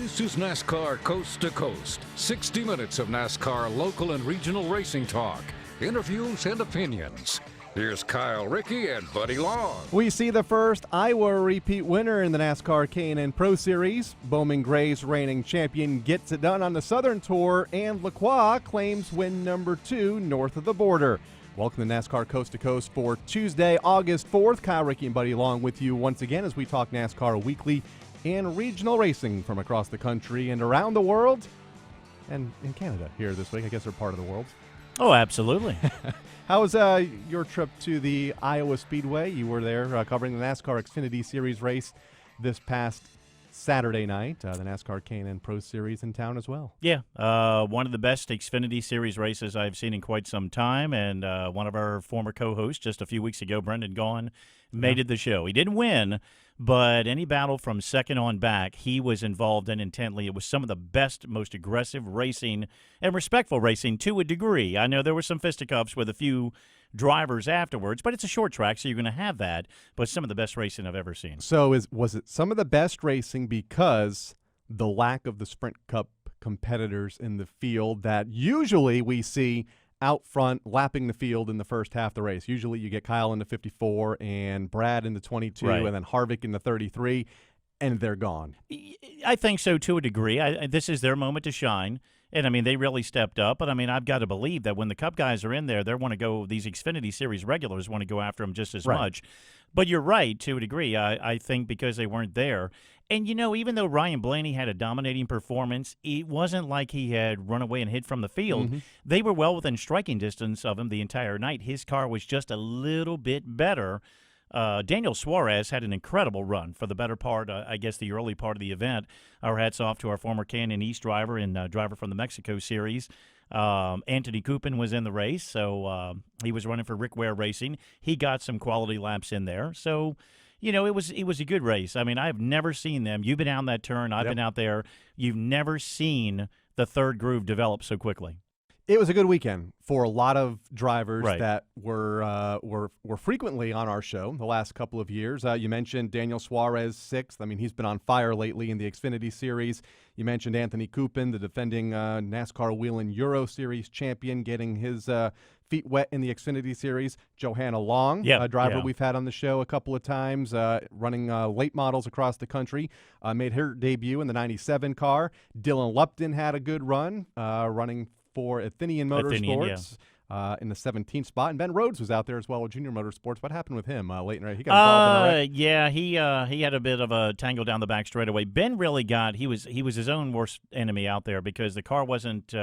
This is NASCAR Coast to Coast. 60 minutes of NASCAR local and regional racing talk, interviews, and opinions. Here's Kyle, Rickey, and Buddy Long. We see the first Iowa repeat winner in the NASCAR K&N Pro Series. Bowman Gray's reigning champion gets it done on the Southern Tour, and Lacroix claims win number 2 north of the border. Welcome to NASCAR Coast to Coast for Tuesday, August 4th. Kyle, Rickey, and Buddy Long with you once again as we talk NASCAR weekly and regional racing from across the country and around the world, and in Canada here this week. I guess they're part of the world. Oh, absolutely. How was your trip to the Iowa Speedway? You were there covering the NASCAR Xfinity Series race this past Saturday night, the NASCAR K&N Pro Series in town as well. Yeah, one of the best Xfinity Series races I've seen in quite some time, and one of our former co-hosts just a few weeks ago, Brendan Gaughan, made it the show. He didn't win, but any battle from second on back, he was involved in intently. It was some of the best, most aggressive racing and respectful racing to a degree. I know there were some fisticuffs with a few drivers afterwards, but it's a short track, so you're going to have that. But some of the best racing I've ever seen. So was it some of the best racing because the lack of the Sprint Cup competitors in the field that usually we see out front lapping the field in the first half of the race? Usually you get Kyle in the 54 and Brad in the 22 right, and then Harvick in the 33, and they're gone. I think so to a degree. This is their moment to shine. And, I mean, they really stepped up. But, I mean, I've got to believe that when the Cup guys are in there, they want to go – these Xfinity Series regulars want to go after them just as much. But you're right to a degree, I think, because they weren't there. And, you know, even though Ryan Blaney had a dominating performance, it wasn't like he had run away and hid from the field. Mm-hmm. They were well within striking distance of him the entire night. His car was just a little bit better. Daniel Suarez had an incredible run for the better part, I guess the early part of the event. Our hats off to our former Canyon East driver and driver from the Mexico Series. Anthony Coupin was in the race, so he was running for Rick Ware Racing. He got some quality laps in there. So, you know, it was a good race. I mean, I've never seen them. You've been down that turn. I've been out there. You've never seen the third groove develop so quickly. It was a good weekend for a lot of drivers that were frequently on our show the last couple of years. You mentioned Daniel Suarez, 6th. I mean, he's been on fire lately in the Xfinity Series. You mentioned Anthony Coupin, the defending NASCAR Whelen Euro Series champion, getting his feet wet in the Xfinity Series. Johanna Long, a driver we've had on the show a couple of times, running late models across the country, made her debut in the 97 car. Dylan Lupton had a good run, running for Athenian Motorsports in the 17th spot, and Ben Rhodes was out there as well with Junior Motorsports. What happened with him late in the race? He got involved in the race. Yeah, he had a bit of a tangle down the back straightaway. Ben really he was his own worst enemy out there because the car wasn't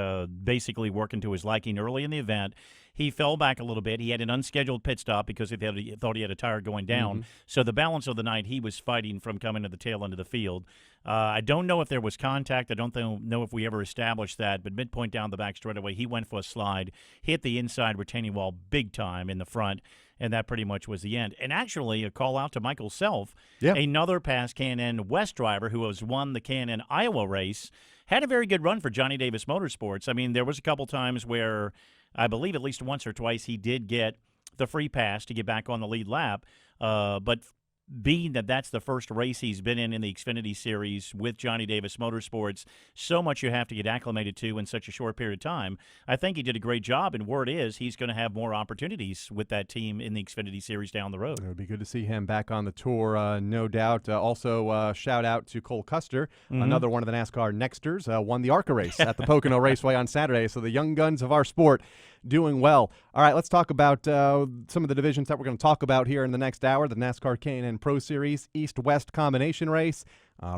basically working to his liking early in the event. He fell back a little bit. He had an unscheduled pit stop because he thought he had a tire going down. Mm-hmm. So the balance of the night, he was fighting from coming to the tail end of the field. I don't know if there was contact. I don't know if we ever established that. But midpoint down the back straightaway, he went for a slide, hit the inside retaining wall big time in the front, and that pretty much was the end. And actually, a call out to Michael Self, another past K&N West driver who has won the K&N Iowa race, had a very good run for Johnny Davis Motorsports. I mean, there was a couple times where I believe at least once or twice he did get the free pass to get back on the lead lap. But being that that's the first race he's been in the Xfinity Series with Johnny Davis Motorsports, so much you have to get acclimated to in such a short period of time. I think he did a great job, and word is he's going to have more opportunities with that team in the Xfinity Series down the road. It would be good to see him back on the tour, no doubt. Also, shout out to Cole Custer, another one of the NASCAR Nexters, won the ARCA race at the Pocono Raceway on Saturday. So the young guns of our sport doing well. All right, let's talk about some of the divisions that we're going to talk about here in the next hour. The NASCAR K&N Pro Series East-West combination race.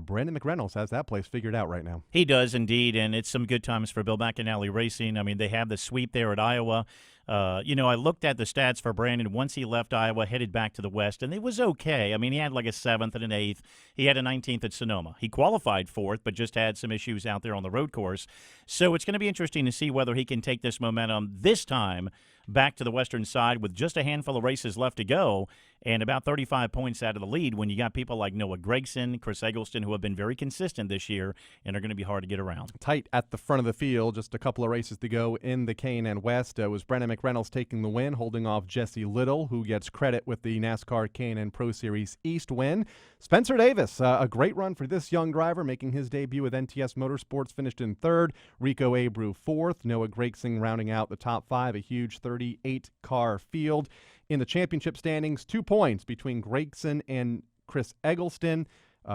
Brandon McReynolds has that place figured out right now. He does indeed, and it's some good times for Bill McAnally Racing. I mean, they have the sweep there at Iowa. You know, I looked at the stats for Brandon once he left Iowa, headed back to the West, and it was okay. I mean, he had like a 7th and an 8th. He had a 19th at Sonoma. He qualified 4th, but just had some issues out there on the road course. So it's going to be interesting to see whether he can take this momentum this time back to the western side with just a handful of races left to go and about 35 points out of the lead when you got people like Noah Gragson, Chris Eggleston, Eggleston, who have been very consistent this year and are going to be hard to get around. Tight at the front of the field, just a couple of races to go in the K&N West. It was Brennan McReynolds taking the win, holding off Jesse Little, who gets credit with the NASCAR K&N Pro Series East win. Spencer Davis, a great run for this young driver, making his debut with NTS Motorsports, finished in third. Rico Abreu fourth. Noah Gregson rounding out the top five, a huge 38-car field. In the championship standings, 2 points between Gregson and Chris Eggleston.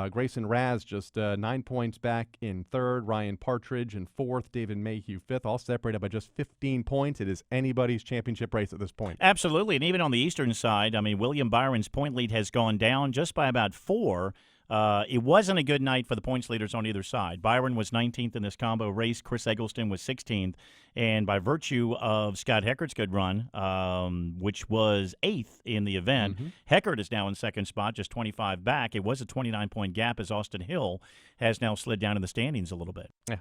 Grayson Raz just 9 points back in third. Ryan Partridge in fourth. David Mayhew fifth, all separated by just 15 points. It is anybody's championship race at this point. Absolutely, and even on the eastern side, I mean, William Byron's point lead has gone down just by about 4. It wasn't a good night for the points leaders on either side. Byron was 19th in this combo race. Chris Eggleston was 16th. And by virtue of Scott Heckert's good run, which was 8th in the event, Heckert is now in second spot, just 25 back. It was a 29-point gap as Austin Hill has now slid down in the standings a little bit. Yeah,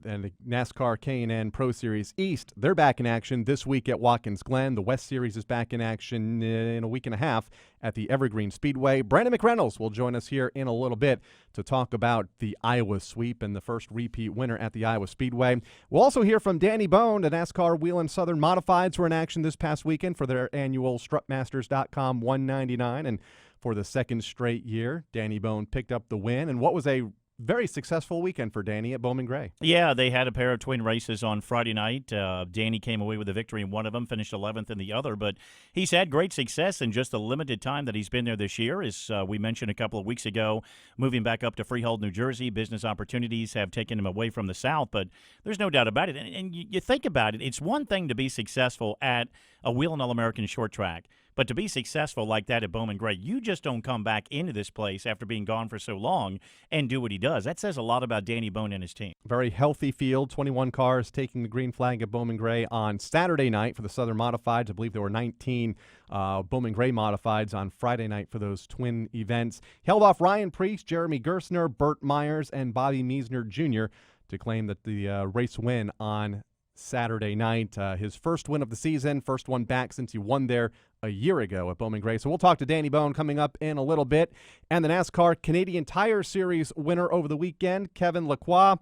and the NASCAR K&N Pro Series East, they're back in action this week at Watkins Glen. The West Series is back in action in a week and a half at the Evergreen Speedway. Brandon McReynolds will join us here in a little bit to talk about the Iowa sweep and the first repeat winner at the Iowa Speedway. We'll also hear from Danny Bohn. The NASCAR Wheel and Southern Modifieds were in action this past weekend for their annual Strutmasters.com 199, and for the second straight year, Danny Bohn picked up the win, and what was a very successful weekend for Danny at Bowman Gray. Yeah, they had a pair of twin races on Friday night. Danny came away with a victory in one of them, finished 11th in the other, but he's had great success in just the limited time that he's been there this year. As we mentioned a couple of weeks ago, moving back up to Freehold, New Jersey, business opportunities have taken him away from the South, but there's no doubt about it. And you think about it, it's one thing to be successful at a Wheel and All-American short track, but to be successful like that at Bowman Gray, you just don't come back into this place after being gone for so long and do what he does. That says a lot about Danny Bohn and his team. Very healthy field, 21 cars taking the green flag at Bowman Gray on Saturday night for the Southern Modifieds. I believe there were 19 Bowman Gray Modifieds on Friday night for those twin events. Held off Ryan Priest, Jeremy Gersner, Burt Myers, and Bobby Meisner Jr. to claim that the race win on Saturday night. His first win of the season, first one back since he won there a year ago at Bowman Gray. So we'll talk to Danny Bohn coming up in a little bit. And the NASCAR Canadian Tire Series winner over the weekend, Kevin Lacroix,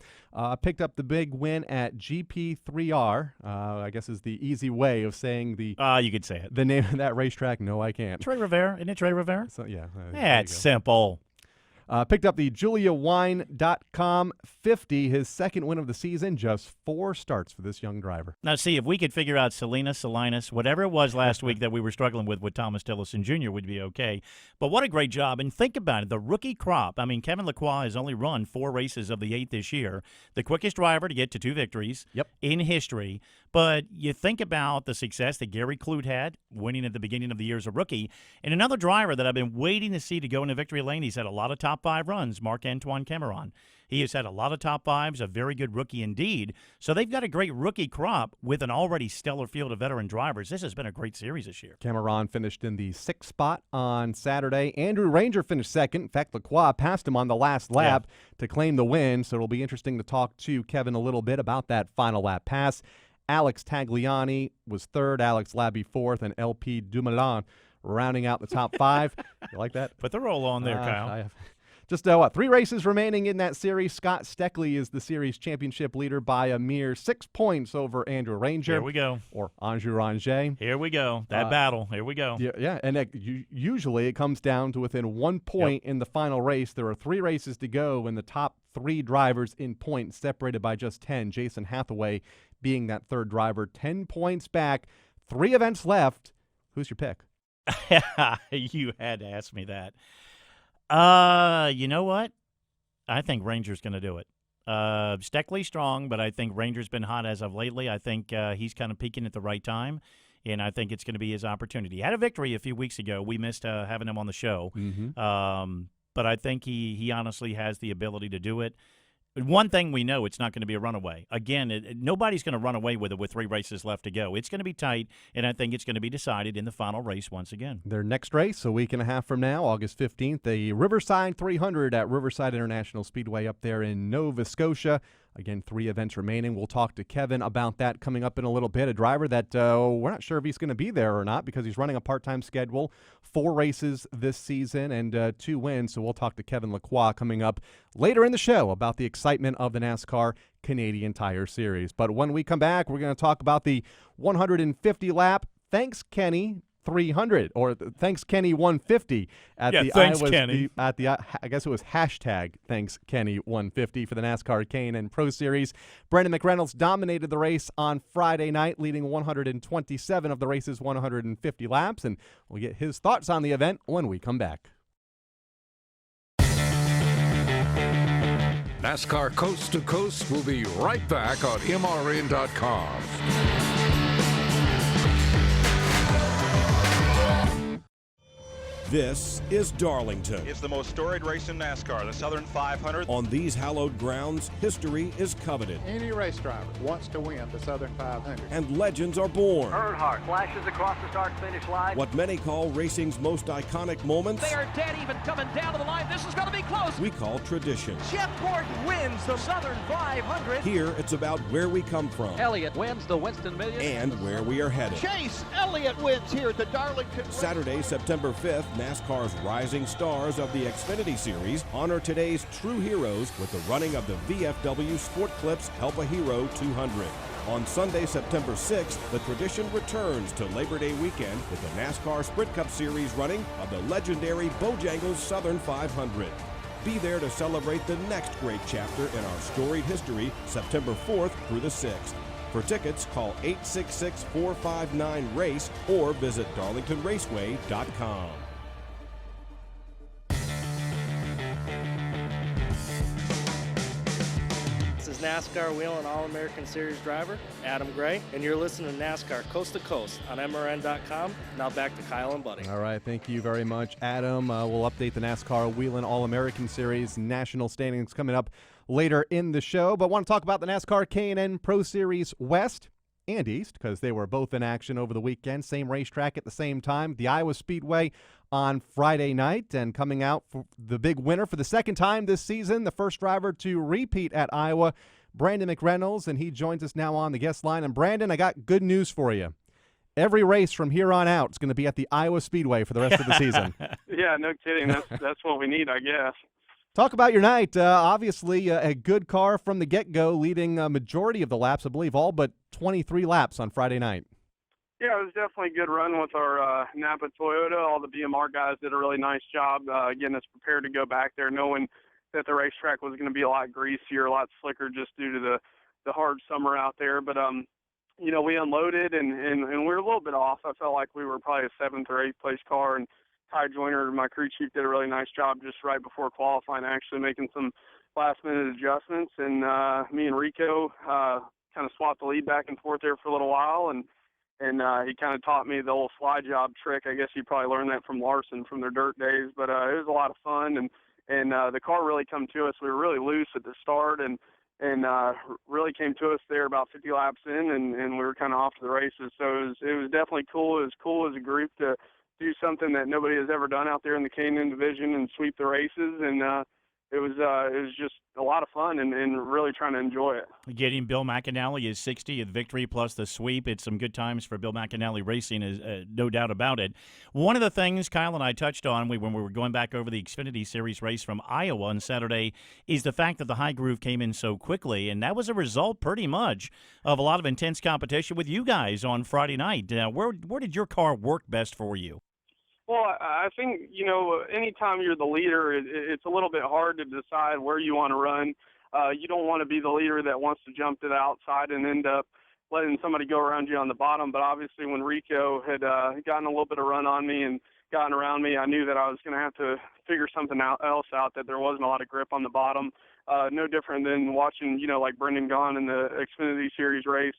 picked up the big win at GP3R. I guess is the easy way of saying the you could say it. The name of that racetrack. No, I can't. Trey Rivera. Isn't it Trey Rivera? So, yeah. That's simple. Picked up the JuliaWine.com 50, his second win of the season, just 4 starts for this young driver. Now, see, if we could figure out Salinas, whatever it was last week that we were struggling with Thomas Tillison Jr. would be okay. But what a great job. And think about it, the rookie crop. I mean, Kevin Lacroix has only run 4 races of the 8 this year, the quickest driver to get to 2 victories in history. But you think about the success that Gary Clute had, winning at the beginning of the year as a rookie, and another driver that I've been waiting to see to go into victory lane. He's had a lot of top 5 runs, Marc-Antoine Cameron. He has had a lot of top 5s, a very good rookie indeed. So they've got a great rookie crop with an already stellar field of veteran drivers. This has been a great series this year. Cameron finished in the 6th spot on Saturday. Andrew Ranger finished second. In fact, Lacroix passed him on the last lap to claim the win. So it'll be interesting to talk to Kevin a little bit about that final lap pass. Alex Tagliani was third, Alex Labby fourth, and LP Dumoulin rounding out the top 5. You like that? Put the roll on there, Kyle. Just 3 races remaining in that series. Scott Steckley is the series championship leader by a mere 6 points over Andrew Ranger. Here we go. Or Anjou Ranger. Here we go. That battle. Here we go. Yeah, and usually it comes down to within 1 point in the final race. There are 3 races to go, and the top 3 drivers in points separated by just 10. Jason Hathaway being that third driver. 10 points back. 3 events left. Who's your pick? You had to ask me that. You know what? I think Ranger's going to do it. Steckley's strong, but I think Ranger's been hot as of lately. I think he's kind of peaking at the right time, and I think it's going to be his opportunity. He had a victory a few weeks ago. We missed having him on the show. But I think he honestly has the ability to do it. One thing we know, it's not going to be a runaway. Again, nobody's going to run away with it with 3 races left to go. It's going to be tight, and I think it's going to be decided in the final race once again. Their next race, a week and a half from now, August 15th, the Riverside 300 at Riverside International Speedway up there in Nova Scotia. Again, 3 events remaining. We'll talk to Kevin about that coming up in a little bit. A driver that we're not sure if he's going to be there or not because he's running a part-time schedule, 4 races this season and 2 wins. So we'll talk to Kevin Lacroix coming up later in the show about the excitement of the NASCAR Canadian Tire Series. But when we come back, we're going to talk about the 150-lap Thanks Kenny 300 or Thanks Kenny 150 at the thanks, Iowa Kenny. at the I guess it was hashtag Thanks Kenny 150 for the NASCAR K&N Pro Series. Brandon McReynolds dominated the race on Friday night, leading 127 of the race's 150 laps, and we'll get his thoughts on the event when we come back. NASCAR Coast to Coast will be right back on MRN.com. This is Darlington. It's the most storied race in NASCAR, the Southern 500. On these hallowed grounds, history is coveted. Any race driver wants to win the Southern 500. And legends are born. Earnhardt flashes across the start-finish line. What many call racing's most iconic moments, They are dead even coming down to the line. This is going to be close. we call tradition. Jeff Gordon wins the Southern 500. Here, it's about where we come from Elliott wins the Winston Million. and where we are headed. Chase Elliott wins here at the Darlington. Saturday, September 5th, NASCAR's rising stars of the Xfinity Series honor today's true heroes with the running of the VFW Sport Clips Help a Hero 200. On Sunday, September 6th, the tradition returns to Labor Day weekend with the NASCAR Sprint Cup Series running of the legendary Bojangles Southern 500. Be there to celebrate the next great chapter in our storied history, September 4th through the 6th. For tickets, call 866-459-RACE or visit darlingtonraceway.com. This is NASCAR Wheel and All-American Series driver Adam Gray, and you're listening to NASCAR Coast to Coast on MRN.com. Now back to Kyle and Buddy. All right, thank you very much, Adam. We'll update the NASCAR Whelen All-American Series national standings coming up later in the show, but want to talk about the NASCAR K&N Pro Series West and East because they were both in action over the weekend. Same racetrack at the same time, the Iowa Speedway on Friday night, and coming out for the big winner for the second time this season, the first driver to repeat at Iowa, Brandon McReynolds, and he joins us now on the guest line. And Brandon, I got good news for you. Every race from here on out is going to be at the Iowa Speedway for the rest of the season. Yeah, no kidding. That's what we need, I guess. Talk about your night. Obviously, a good car from the get-go, leading a majority of the laps, I believe, all but 23 laps on Friday night. Yeah, it was definitely a good run with our Napa Toyota. All the BMR guys did a really nice job getting us prepared to go back there, knowing that the racetrack was going to be a lot greasier, a lot slicker just due to the hard summer out there. But, you know, we unloaded, and we were a little bit off. I felt like we were probably a 7th or 8th place car, and Ty Joyner, my crew chief, did a really nice job just right before qualifying, actually making some last-minute adjustments. And me and Rico kind of swapped the lead back and forth there for a little while, and he kind of taught me the old slide job trick. I guess you probably learned that from Larson from their dirt days, but it was a lot of fun, and the car really come to us. We were really loose at the start, and really came to us there about 50 laps in, and we were kind of off to the races. So it was definitely cool. It was cool as a group to do something that nobody has ever done out there in the K&N division and sweep the races, and it was just a lot of fun and really trying to enjoy it. Getting Bill McAnally his 60th victory plus the sweep. It's some good times for Bill McAnally Racing, is no doubt about it. One of the things Kyle and I touched on when we were going back over the Xfinity Series race from Iowa on Saturday is the fact that the high groove came in so quickly, and that was a result pretty much of a lot of intense competition with you guys on Friday night. Where did your car work best for you? Well, I think, you know, anytime you're the leader, it's a little bit hard to decide where you want to run. You don't want to be the leader that wants to jump to the outside and end up letting somebody go around you on the bottom. But obviously when Rico had gotten a little bit of run on me and gotten around me, I knew that I was going to have to figure something else out, that there wasn't a lot of grip on the bottom. No different than watching, you know, like Brendan Gaughan in the Xfinity Series race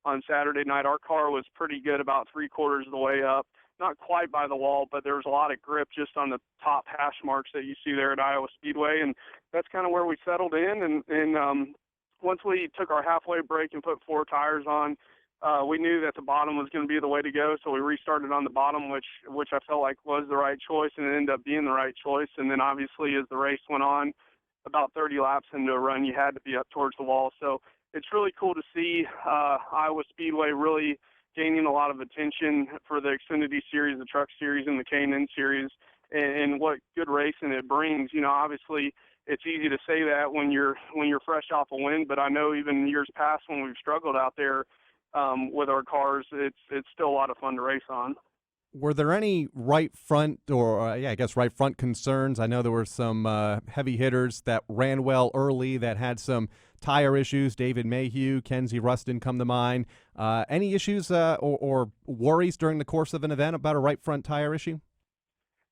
on Saturday night. Our car was pretty good about 3/4 of the way up. Not quite by the wall, but there was a lot of grip just on the top hash marks that you see there at Iowa Speedway, and that's kind of where we settled in. And once we took our halfway break and put 4 tires on, we knew that the bottom was going to be the way to go, so we restarted on the bottom, which I felt like was the right choice, and it ended up being the right choice. And then obviously as the race went on, about 30 laps into a run, you had to be up towards the wall. So it's really cool to see Iowa Speedway really gaining a lot of attention for the Xfinity Series, the Truck Series, and the K&N Series, and what good racing it brings. You know, obviously it's easy to say that when you're fresh off a win, but I know even years past when we've struggled out there with our cars, it's still a lot of fun to race on. Were there any right front right front concerns? I know there were some heavy hitters that ran well early that had some tire issues. David Mayhew, Kenzie Ruston come to mind. Any issues or worries during the course of an event about a right front tire issue?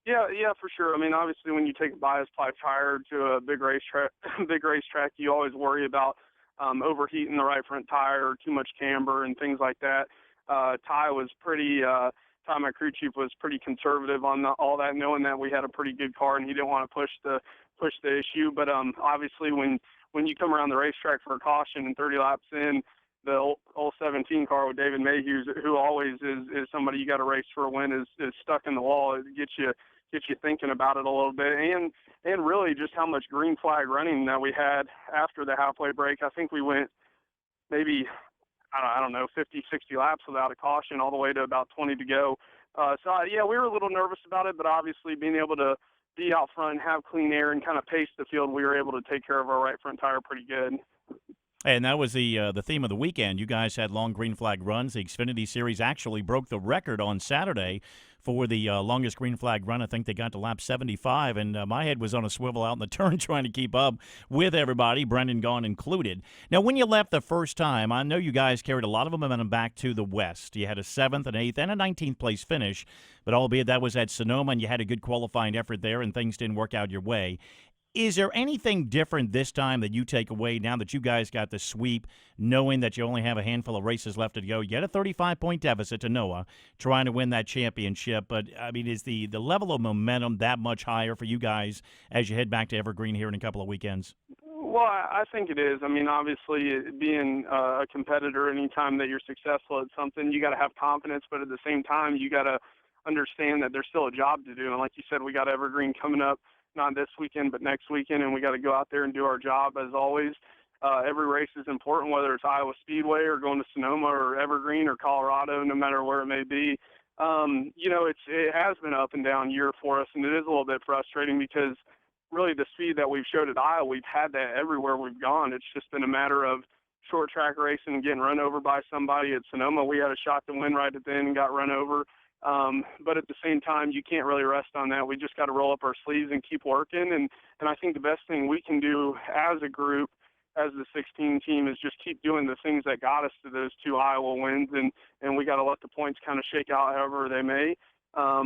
Yeah, for sure. I mean, obviously, when you take a bias ply tire to a big racetrack, you always worry about overheating the right front tire or too much camber and things like that. Ty was pretty. Ty, my crew chief, was pretty conservative on all that, knowing that we had a pretty good car and he didn't want to push the issue. But obviously, when you come around the racetrack for a caution and 30 laps in, the old 17 car with David Mayhew, who always is somebody you got to race for a win, is stuck in the wall. It gets you thinking about it a little bit, and really just how much green flag running that we had after the halfway break. I think we went maybe, I don't know, 50, 60 laps without a caution all the way to about 20 to go. We were a little nervous about it, but obviously being able to be out front and have clean air and kind of pace the field, we were able to take care of our right front tire pretty good. And that was the theme of the weekend. You guys had long green flag runs. The Xfinity Series actually broke the record on Saturday for the longest green flag run. I think they got to lap 75, and my head was on a swivel out in the turn trying to keep up with everybody, Brendan Gaughan included. Now, when you left the first time, I know you guys carried a lot of momentum back to the West. You had a 7th, an 8th, and a 19th place finish, but albeit that was at Sonoma, and you had a good qualifying effort there, and things didn't work out your way. Is there anything different this time that you take away now that you guys got the sweep, knowing that you only have a handful of races left to go? You had a 35-point deficit to Noah trying to win that championship, but, I mean, is the level of momentum that much higher for you guys as you head back to Evergreen here in a couple of weekends? Well, I think it is. I mean, obviously, being a competitor, anytime that you're successful at something, you got to have confidence, but at the same time, you got to understand that there's still a job to do. And like you said, we got Evergreen coming up, not this weekend, but next weekend, and we got to go out there and do our job as always. Every race is important, whether it's Iowa Speedway or going to Sonoma or Evergreen or Colorado, no matter where it may be. It has been an up and down year for us, and it is a little bit frustrating because really the speed that we've showed at Iowa, we've had that everywhere we've gone. It's just been a matter of short track racing and getting run over by somebody. At Sonoma, we had a shot to win right at the end and got run over. But at the same time, you can't really rest on that. We just got to roll up our sleeves and keep working. And I think the best thing we can do as a group, as the 16 team, is just keep doing the things that got us to those 2 Iowa wins. And we got to let the points kind of shake out however they may.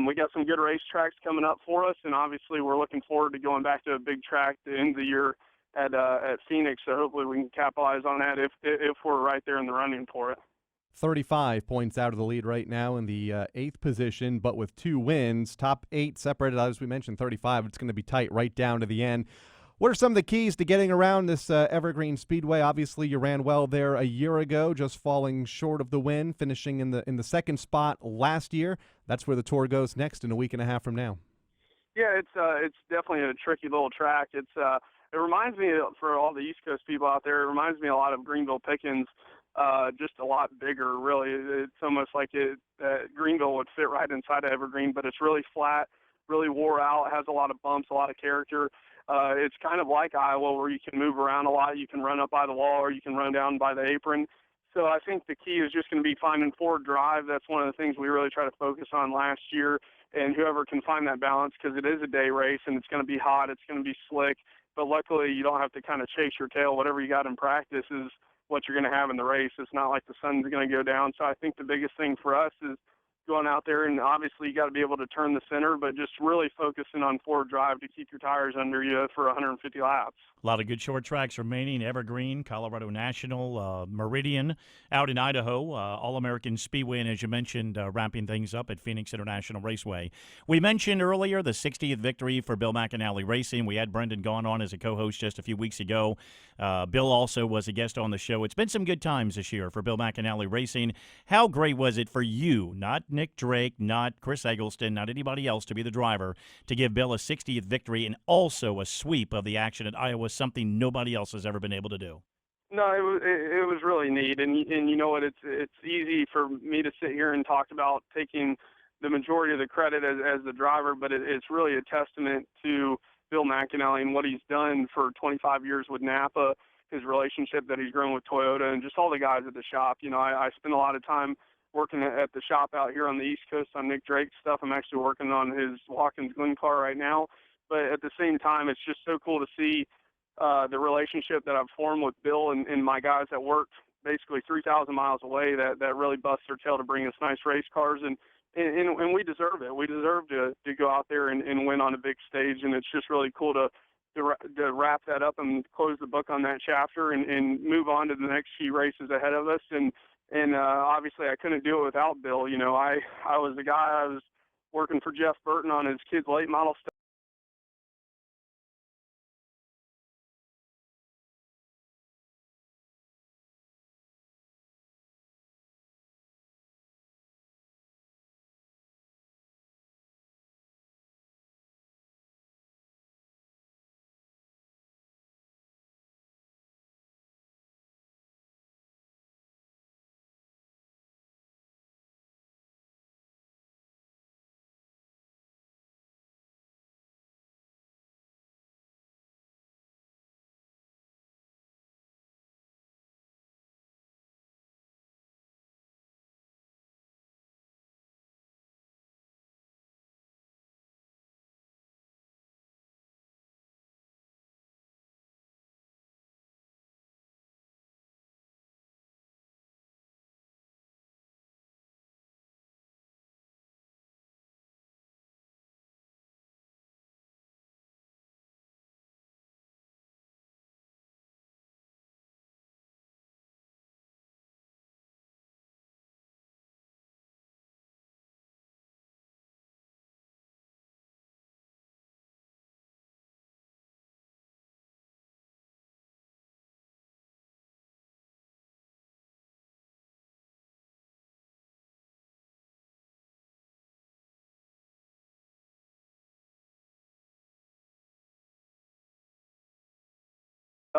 We got some good racetracks coming up for us, and obviously we're looking forward to going back to a big track at the end of the year at Phoenix. So hopefully we can capitalize on that if we're right there in the running for it. 35 points out of the lead right now in the 8th position, but with 2 wins. Top 8 separated, as we mentioned, 35. It's going to be tight right down to the end. What are some of the keys to getting around this Evergreen Speedway? Obviously, you ran well there a year ago, just falling short of the win, finishing in the 2nd spot last year. That's where the tour goes next in a week and a half from now. Yeah, it's definitely a tricky little track. It reminds me, for all the East Coast people out there, it reminds me a lot of Greenville Pickens. Just a lot bigger, really. It's almost like Greenville would fit right inside of Evergreen, but it's really flat, really wore out, has a lot of bumps, a lot of character. It's kind of like Iowa where you can move around a lot. You can run up by the wall or you can run down by the apron. So I think the key is just going to be finding forward drive. That's one of the things we really try to focus on last year, and whoever can find that balance, because it is a day race and it's going to be hot, it's going to be slick, but luckily you don't have to kind of chase your tail. Whatever you got in practice is what you're going to have in the race. It's not like the sun's going to go down. So I think the biggest thing for us is going out there, and obviously you got to be able to turn the center, but just really focusing on forward drive to keep your tires under you for 150 laps. A lot of good short tracks remaining. Evergreen, Colorado National, Meridian out in Idaho, All-American Speedway, and as you mentioned, wrapping things up at Phoenix International Raceway. We mentioned earlier the 60th victory for Bill McAnally Racing. We had Brendan Gaughan on as a co-host just a few weeks ago. Bill also was a guest on the show. It's been some good times this year for Bill McAnally Racing. How great was it for you, not Nick Drake, not Chris Eggleston, not anybody else to be the driver, to give Bill a 60th victory and also a sweep of the action at Iowa, something nobody else has ever been able to do. No, it was really neat, and you know what? It's easy for me to sit here and talk about taking the majority of the credit as the driver, but it's really a testament to Bill McAnally and what he's done for 25 years with Napa, his relationship that he's grown with Toyota, and just all the guys at the shop. You know, I spend a lot of time working at the shop out here on the East Coast on Nick Drake's stuff. I'm actually working on his Watkins Glen car right now, but at the same time, it's just so cool to see the relationship that I've formed with Bill and my guys that worked basically 3,000 miles away that really bust their tail to bring us nice race cars, and we deserve it. We deserve to go out there and win on a big stage, and it's just really cool to wrap that up and close the book on that chapter and move on to the next few races ahead of us. And obviously I couldn't do it without Bill. You know, I was the guy, I was working for Jeff Burton on his kids' late model stuff.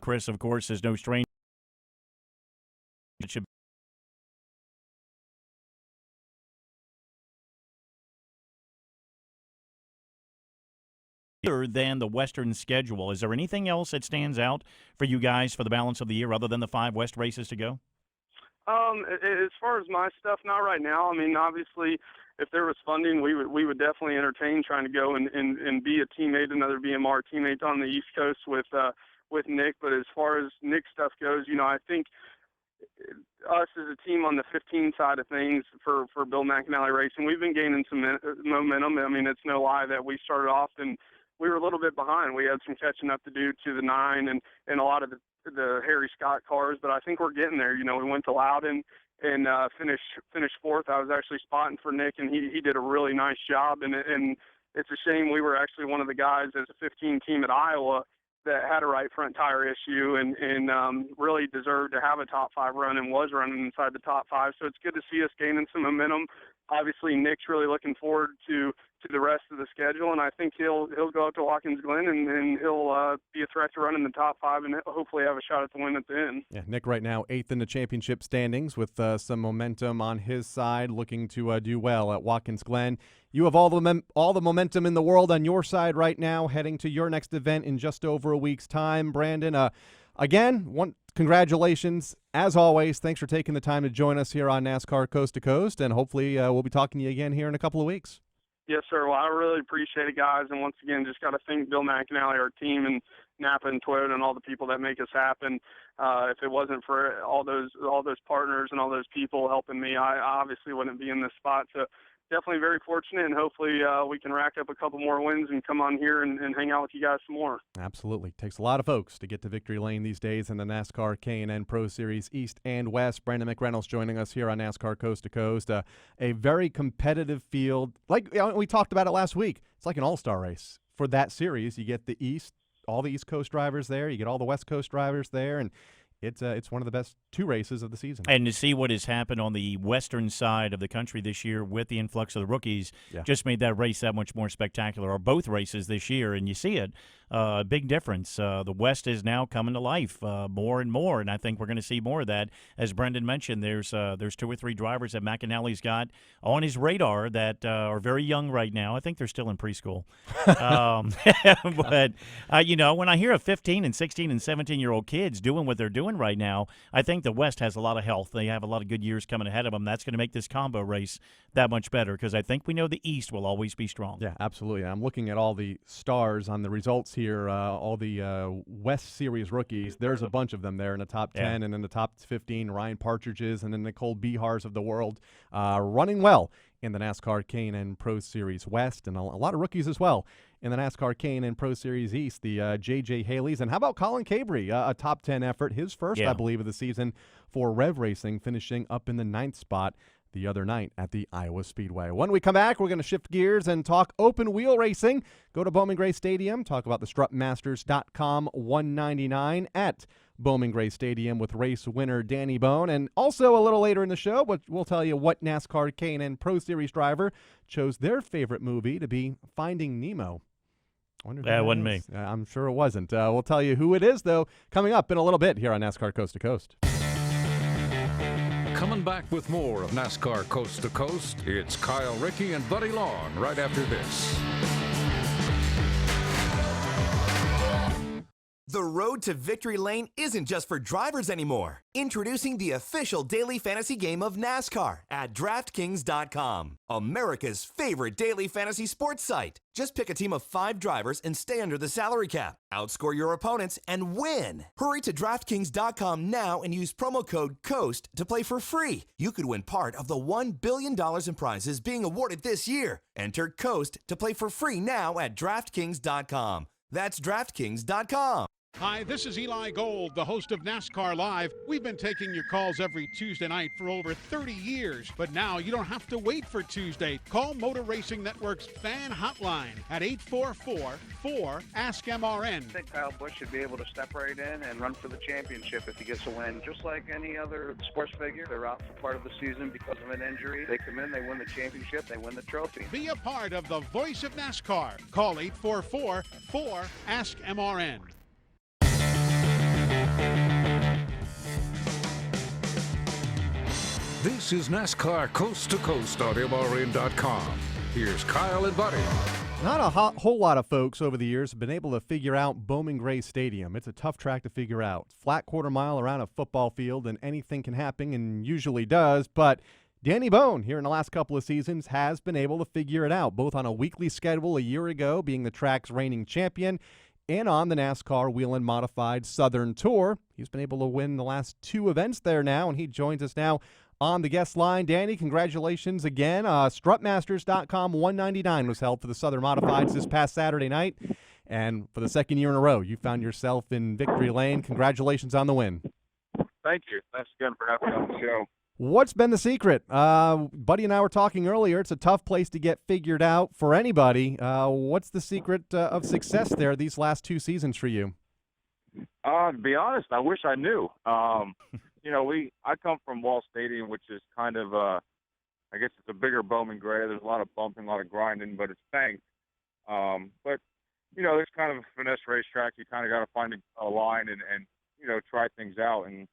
Chris, of course, is no stranger. It should than the Western schedule. Is there anything else that stands out for you guys for the balance of the year other than the 5 West races to go? As far as my stuff, not right now. I mean, obviously, if there was funding, we would definitely entertain trying to go and be a teammate, another BMR teammate on the East Coast with Nick. But as far as Nick stuff goes, you know, I think us as a team on the 15 side of things for Bill McAnally Racing, we've been gaining some momentum. I mean, it's no lie that we started off and we were a little bit behind. We had some catching up to do to the 9 and a lot of the Harry Scott cars, but I think we're getting there. You know, we went to Loudon and finished 4th. I was actually spotting for Nick, and he did a really nice job. And it's a shame we were actually one of the guys as a 15 team at Iowa that had a right front tire issue and really deserved to have a top 5 run and was running inside the top 5. So it's good to see us gaining some momentum. Obviously, Nick's really looking forward to the rest of the schedule, and I think he'll go up to Watkins Glen and he'll be a threat to run in the top 5 and hopefully have a shot at the win at the end. Yeah, Nick right now 8th in the championship standings with some momentum on his side, looking to do well at Watkins Glen. You have all the momentum in the world on your side right now, heading to your next event in just over a week's time. Brandon, again, congratulations. As always, thanks for taking the time to join us here on NASCAR Coast to Coast, and hopefully we'll be talking to you again here in a couple of weeks. Yes, sir. Well, I really appreciate it, guys. And once again, just got to thank Bill McAnally, our team, and Napa and Toyota and all the people that make us happen. If it wasn't for all those partners and all those people helping me, I obviously wouldn't be in this spot. So definitely very fortunate, and hopefully we can rack up a couple more wins and come on here and hang out with you guys some more. Absolutely. Takes a lot of folks to get to victory lane these days in the NASCAR K&N Pro Series East and West. Brandon McReynolds joining us here on NASCAR Coast to Coast. A very competitive field. Like we talked about it last week, it's like an all-star race. For that series, you get the East, all the East Coast drivers there. You get all the West Coast drivers there, and it's one of the best 2 races of the season. And to see what has happened on the western side of the country this year with the influx of the rookies just made that race that much more spectacular, or both races this year, and you see it. Big difference. The West is now coming to life more and more, and I think we're going to see more of that. As Brendan mentioned, there's 2 or 3 drivers that McAnally's got on his radar that are very young right now. I think they're still in preschool. But, when I hear of 15 and 16 and 17-year-old kids doing what they're doing right now, I think the West has a lot of health. They have a lot of good years coming ahead of them. That's going to make this combo race that much better because I think we know the East will always be strong. Yeah, absolutely. I'm looking at all the stars on the results here, all the West Series rookies. There's a bunch of them there in the top 10 and in the top 15, Ryan Partridges and then Nicole Bihars of the world running well in the NASCAR K&N Pro Series West, and a lot of rookies as well in the NASCAR K&N Pro Series East, the J.J. Haleys. And how about Colin Cabry, a top 10 effort, his first, I believe, of the season for Rev Racing, finishing up in the 9th spot the other night at the Iowa Speedway. When we come back, we're going to shift gears and talk open wheel racing. Go to Bowman Gray Stadium, talk about the strutmasters.com 199 at Bowman Gray Stadium with race winner Danny Bohn. And also a little later in the show, we'll tell you what NASCAR K&N Pro Series driver chose their favorite movie to be Finding Nemo. That wasn't me. I'm sure it wasn't. We'll tell you who it is, though, coming up in a little bit here on NASCAR Coast to Coast. Coming back with more of NASCAR Coast to Coast, it's Kyle Rickey and Buddy Long right after this. The road to victory lane isn't just for drivers anymore. Introducing the official daily fantasy game of NASCAR at DraftKings.com, America's favorite daily fantasy sports site. Just pick a team of 5 drivers and stay under the salary cap. Outscore your opponents and win. Hurry to DraftKings.com now and use promo code COAST to play for free. You could win part of the $1 billion in prizes being awarded this year. Enter COAST to play for free now at DraftKings.com. That's DraftKings.com. Hi, this is Eli Gold, the host of NASCAR Live. We've been taking your calls every Tuesday night for over 30 years, but now you don't have to wait for Tuesday. Call Motor Racing Network's fan hotline at 844-4-ASK-MRN. I think Kyle Busch should be able to step right in and run for the championship if he gets a win. Just like any other sports figure, they're out for part of the season because of an injury. They come in, they win the championship, they win the trophy. Be a part of the voice of NASCAR. Call 844-4-ASK-MRN. This is NASCAR Coast to Coast on MRN.com. Here's Kyle and Buddy. Not a whole lot of folks over the years have been able to figure out Bowman Gray Stadium. It's a tough track to figure out. Flat quarter mile around a football field, and anything can happen, and usually does. But Danny Bohn, here in the last couple of seasons, has been able to figure it out, both on a weekly schedule a year ago, being the track's reigning champion, and on the NASCAR Whelen Modified Southern Tour. He's been able to win the last 2 events there now, and he joins us now on the guest line. Danny, congratulations again. Strutmasters.com 199 was held for the Southern Modifieds this past Saturday night, and for the 2nd year in a row, you found yourself in victory lane. Congratulations on the win. Thank you. Thanks again for having me on the show. What's been the secret? Buddy and I were talking earlier. It's a tough place to get figured out for anybody. What's the secret of success there these last 2 seasons for you? To be honest, I wish I knew. I come from Wall Stadium, which is kind of, I guess it's a bigger Bowman Gray. There's a lot of bumping, a lot of grinding, but it's banked. But there's kind of a finesse racetrack. You kind of got to find a line and try things out. And,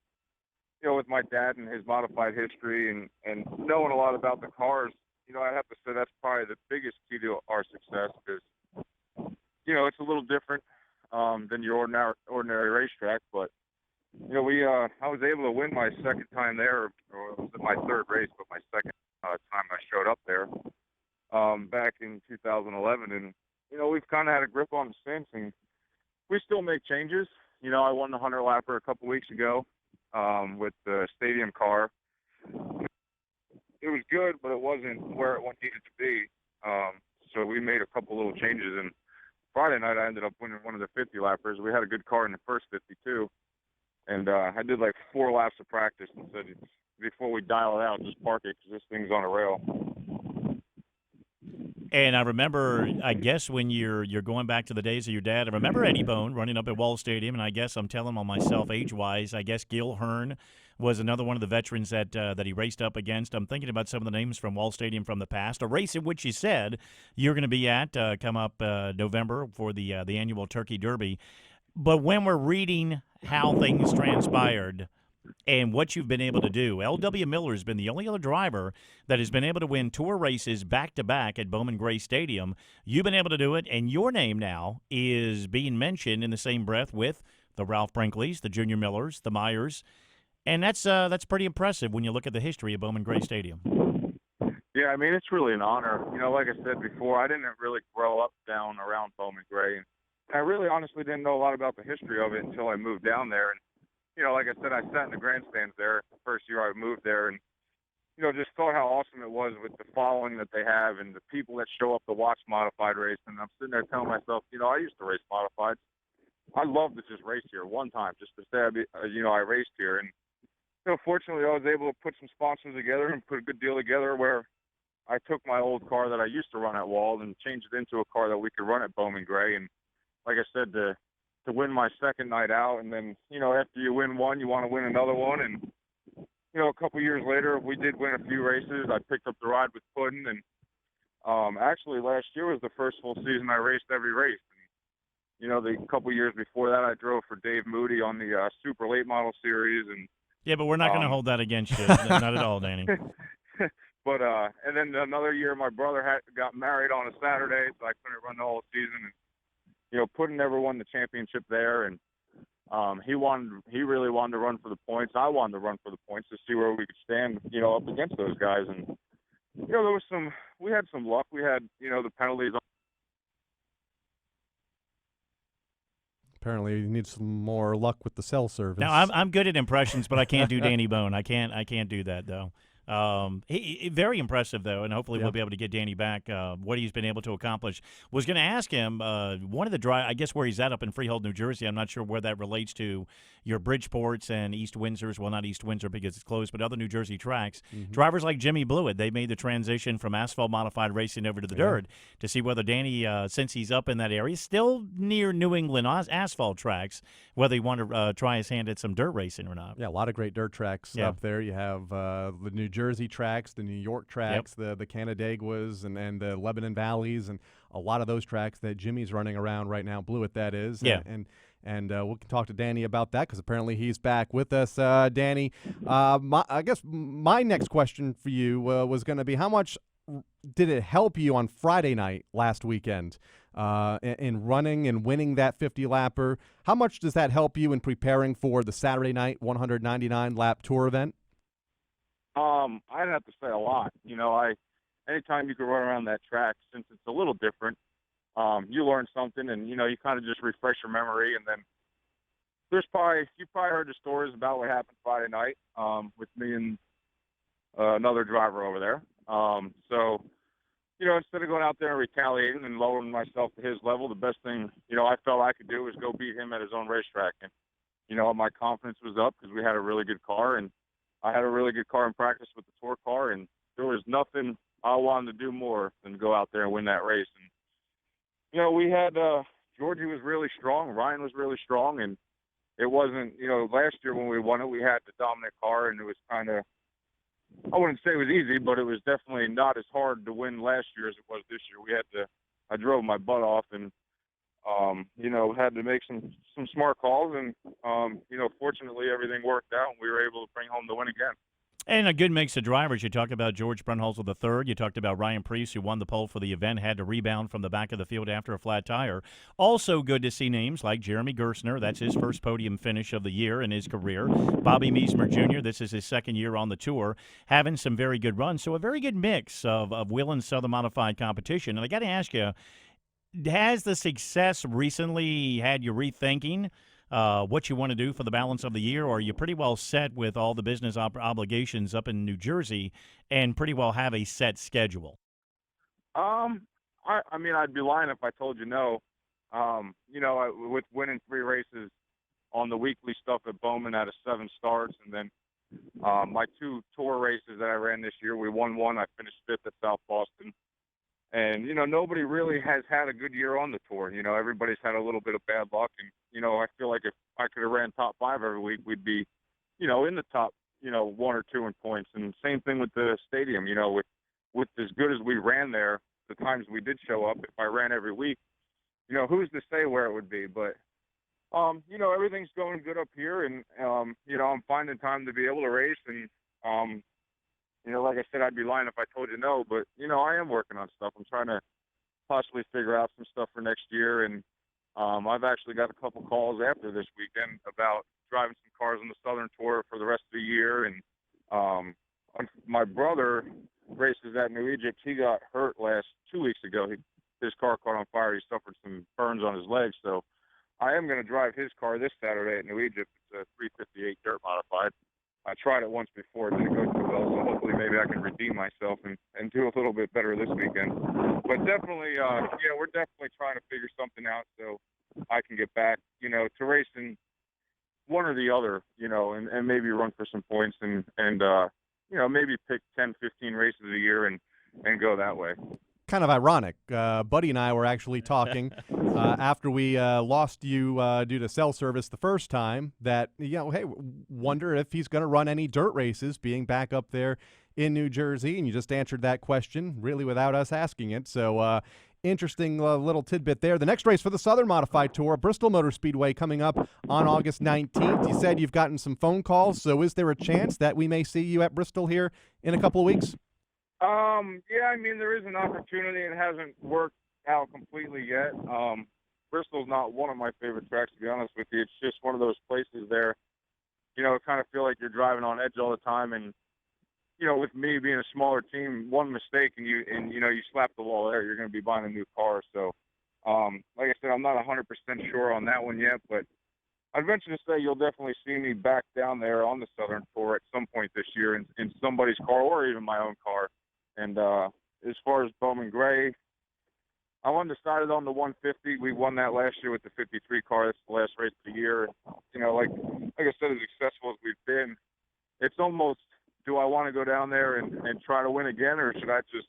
with my dad and his modified history and knowing a lot about the cars, I have to say that's probably the biggest key to our success because, it's a little different than your ordinary racetrack. But, I was able to win my 2nd time there, or it was my 3rd race, but my 2nd time I showed up there back in 2011. And, we've kind of had a grip on them since, and we still make changes. I won the 100 lapper a couple weeks ago with the stadium car. It was good, but it wasn't where it needed to be. So we made a couple little changes, and Friday night I ended up winning one of the 50 lappers. We had a good car in the first 52, and I did like 4 laps of practice and said, before we dial it out, just park it because this thing's on a rail. And I remember, I guess when you're going back to the days of your dad, I remember Eddie Bohn running up at Wall Stadium, and I guess I'm telling on myself age-wise, I guess Gil Hearn was another one of the veterans that he raced up against. I'm thinking about some of the names from Wall Stadium from the past, a race in which you said you're going to be at come up November for the annual Turkey Derby. But when we're reading how things transpired and what you've been able to do, L.W. Miller has been the only other driver that has been able to win tour races back-to-back at Bowman Gray Stadium. You've been able to do it, and your name now is being mentioned in the same breath with the Ralph Brinkleys, the Junior Millers, the Myers, and that's pretty impressive when you look at the history of Bowman Gray Stadium. Yeah, I mean, it's really an honor. You know, like I said before, I didn't really grow up down around Bowman Gray. And I really honestly didn't know a lot about the history of it until I moved down there. And, you know, like I said, I sat in the grandstands there the first year I moved there and, you know, just thought how awesome it was with the following that they have and the people that show up to watch modified racing. And I'm sitting there telling myself, you know, I used to race modifieds. I'd love to just race here one time just to say, I raced here. And, you know, fortunately, I was able to put some sponsors together and put a good deal together where I took my old car that I used to run at Wald and changed it into a car that we could run at Bowman Gray. And like I said, to win my second night out, and then, you know, after you win one, you want to win another one. And, you know, a couple years later, we did win a few races. I picked up the ride with Puddin', and actually last year was the first full season I raced every race. And, you know, the couple years before that, I drove for Dave Moody on the Super Late Model Series. And yeah, but we're not going to hold that against you. Not at all, Danny. But and then another year, my brother got married on a Saturday, so I couldn't run the whole season. And, you know, Puddin' never won the championship there, and he really wanted to run for the points. I wanted to run for the points to see where we could stand, you know, up against those guys. And, you know, we had some luck. We had, you know, the penalties. Apparently, you need some more luck with the cell service. Now, I'm good at impressions, but I can't do Danny Bohn. I can't do that though. He very impressive, though, and hopefully we'll be able to get Danny back, what he's been able to accomplish. Was going to ask him, one of the I guess where he's at up in Freehold, New Jersey, I'm not sure where that relates to your Bridgeports and East Windsors. Well, not East Windsor because it's closed, but other New Jersey tracks. Mm-hmm. Drivers like Jimmy Blewett, they made the transition from asphalt modified racing over to the dirt to see whether Danny, since he's up in that area, still near New England asphalt tracks, whether he want to try his hand at some dirt racing or not. Yeah, a lot of great dirt tracks up there. You have the New Jersey tracks, the New York tracks, the Canadeguas, and the Lebanon Valleys, and a lot of those tracks that Jimmy's running around right now, Blewett that is. Yeah. And we can talk to Danny about that because apparently he's back with us. Danny, I guess my next question for you was going to be, how much did it help you on Friday night last weekend in running and winning that 50-lapper? How much does that help you in preparing for the Saturday night 199-lap tour event? I'd have to say a lot. You know, anytime you can run around that track, since it's a little different, you learn something, and, you know, you kind of just refresh your memory. And then you probably heard the stories about what happened Friday night with me and another driver over there. So, you know, instead of going out there and retaliating and lowering myself to his level, the best thing, you know, I felt I could do was go beat him at his own racetrack. And, you know, my confidence was up because we had a really good car, and I had a really good car in practice with the tour car, and there was nothing I wanted to do more than go out there and win that race. And, you know, we had Georgie was really strong, Ryan was really strong, and it wasn't, you know, last year when we won it, we had the dominant car, and it was kind of, I wouldn't say it was easy, but it was definitely not as hard to win last year as it was this year. I drove my butt off and, you know, had to make some smart calls, and, you know, fortunately everything worked out, and we were able to bring home the win again. And a good mix of drivers. You talked about George Brunholzer III. You talked about Ryan Preece, who won the pole for the event, had to rebound from the back of the field after a flat tire. Also good to see names like Jeremy Gersner. That's his first podium finish of the year in his career. Bobby Meismer Jr., this is his second year on the tour, having some very good runs. So a very good mix of Whelen Southern Modified competition. And I got to ask you, has the success recently had you rethinking what you want to do for the balance of the year, or are you pretty well set with all the business obligations up in New Jersey and pretty well have a set schedule? I mean, I'd be lying if I told you no. You know, with winning 3 races on the weekly stuff at Bowman out of 7 starts, and then my 2 tour races that I ran this year, we won one. I finished 5th at South Boston. And, nobody really has had a good year on the tour. Everybody's had a little bit of bad luck. And, I feel like if I could have ran top 5 every week, we'd be, in the top, 1 or 2 in points. And same thing with the stadium, with as good as we ran there, the times we did show up, if I ran every week, who's to say where it would be? But, everything's going good up here. And, I'm finding time to be able to race. And, like I said, I'd be lying if I told you no, but, I am working on stuff. I'm trying to possibly figure out some stuff for next year. And I've actually got a couple calls after this weekend about driving some cars on the Southern Tour for the rest of the year. And my brother races at New Egypt. He got hurt 2 weeks ago. His car caught on fire. He suffered some burns on his legs. So I am going to drive his car this Saturday at New Egypt. It's a 358 dirt modified. I tried it once before. It didn't go too well, so hopefully maybe I can redeem myself and do a little bit better this weekend. But definitely, we're definitely trying to figure something out so I can get back, to racing one or the other, and maybe run for some points and maybe pick 10, 15 races a year and go that way. Kind of ironic. Buddy and I were actually talking after we lost you due to cell service the first time that, hey, wonder if he's going to run any dirt races being back up there in New Jersey. And you just answered that question really without us asking it. So interesting little tidbit there. The next race for the Southern Modified Tour, Bristol Motor Speedway, coming up on August 19th. You said you've gotten some phone calls. So is there a chance that we may see you at Bristol here in a couple of weeks? There is an opportunity. It hasn't worked out completely yet. Bristol's not one of my favorite tracks, to be honest with you. It's just one of those places there, kind of feel like you're driving on edge all the time. And, with me being a smaller team, one mistake and you slap the wall there, you're going to be buying a new car. So, like I said, I'm not 100% sure on that one yet, but I'd venture to say you'll definitely see me back down there on the Southern Tour at some point this year in somebody's car or even my own car. And as far as Bowman Gray, I'm undecided on the 150. We won that last year with the 53 car. That's the last race of the year. Like I said, as successful as we've been, it's almost, do I want to go down there and try to win again, or should I just,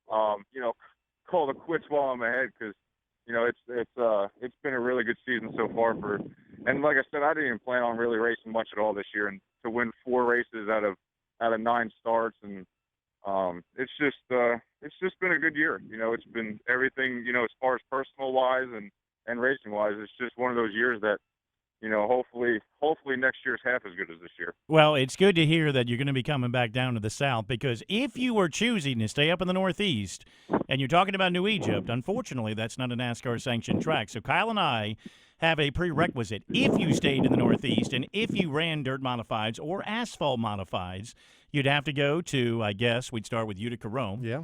call the quits while I'm ahead? Because, it's been a really good season so far and like I said, I didn't even plan on really racing much at all this year, and to win 4 races out of 9 starts, and it's just been a good year. It's been everything, as far as personal wise and racing wise. It's just one of those years that, hopefully next year's half as good as this year. Well, it's good to hear that you're going to be coming back down to the South, because if you were choosing to stay up in the Northeast, and you're talking about New Egypt, unfortunately, that's not a NASCAR sanctioned track. So Kyle and I have a prerequisite. If you stayed in the Northeast and if you ran dirt modifieds or asphalt modifieds, you'd have to go to, I guess, we'd start with Utica Rome. Yeah.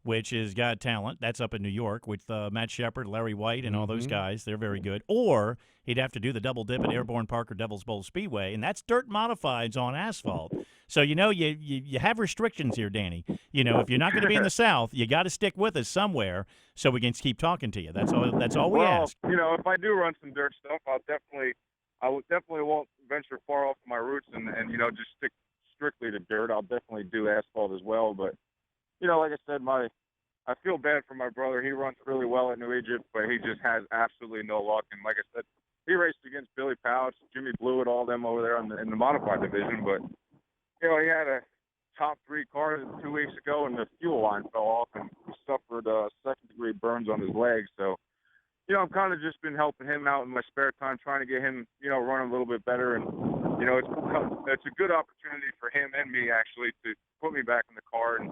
Which has got talent. That's up in New York with Matt Shepard, Larry White, and all those guys. They're very good. Or he'd have to do the double dip at Airborne Park or Devil's Bowl Speedway, and that's dirt modifieds on asphalt. So, you have restrictions here, Danny. If you're not going to be in the South, you got to stick with us somewhere so we can keep talking to you. That's all we ask. If I do run some dirt stuff, I definitely won't venture far off my roots and just stick strictly to dirt. I'll definitely do asphalt as well, but like I said, I feel bad for my brother. He runs really well at New Egypt, but he just has absolutely no luck. And like I said, he raced against Billy Pouch, Jimmy Blewett, all them over there in the modified division. But, he had a top 3 car 2 weeks ago, and the fuel line fell off, and he suffered second-degrry burns on his legs. So, I've kind of just been helping him out in my spare time, trying to get him, running a little bit better. And, it's a good opportunity for him and me, actually, to put me back in the car and,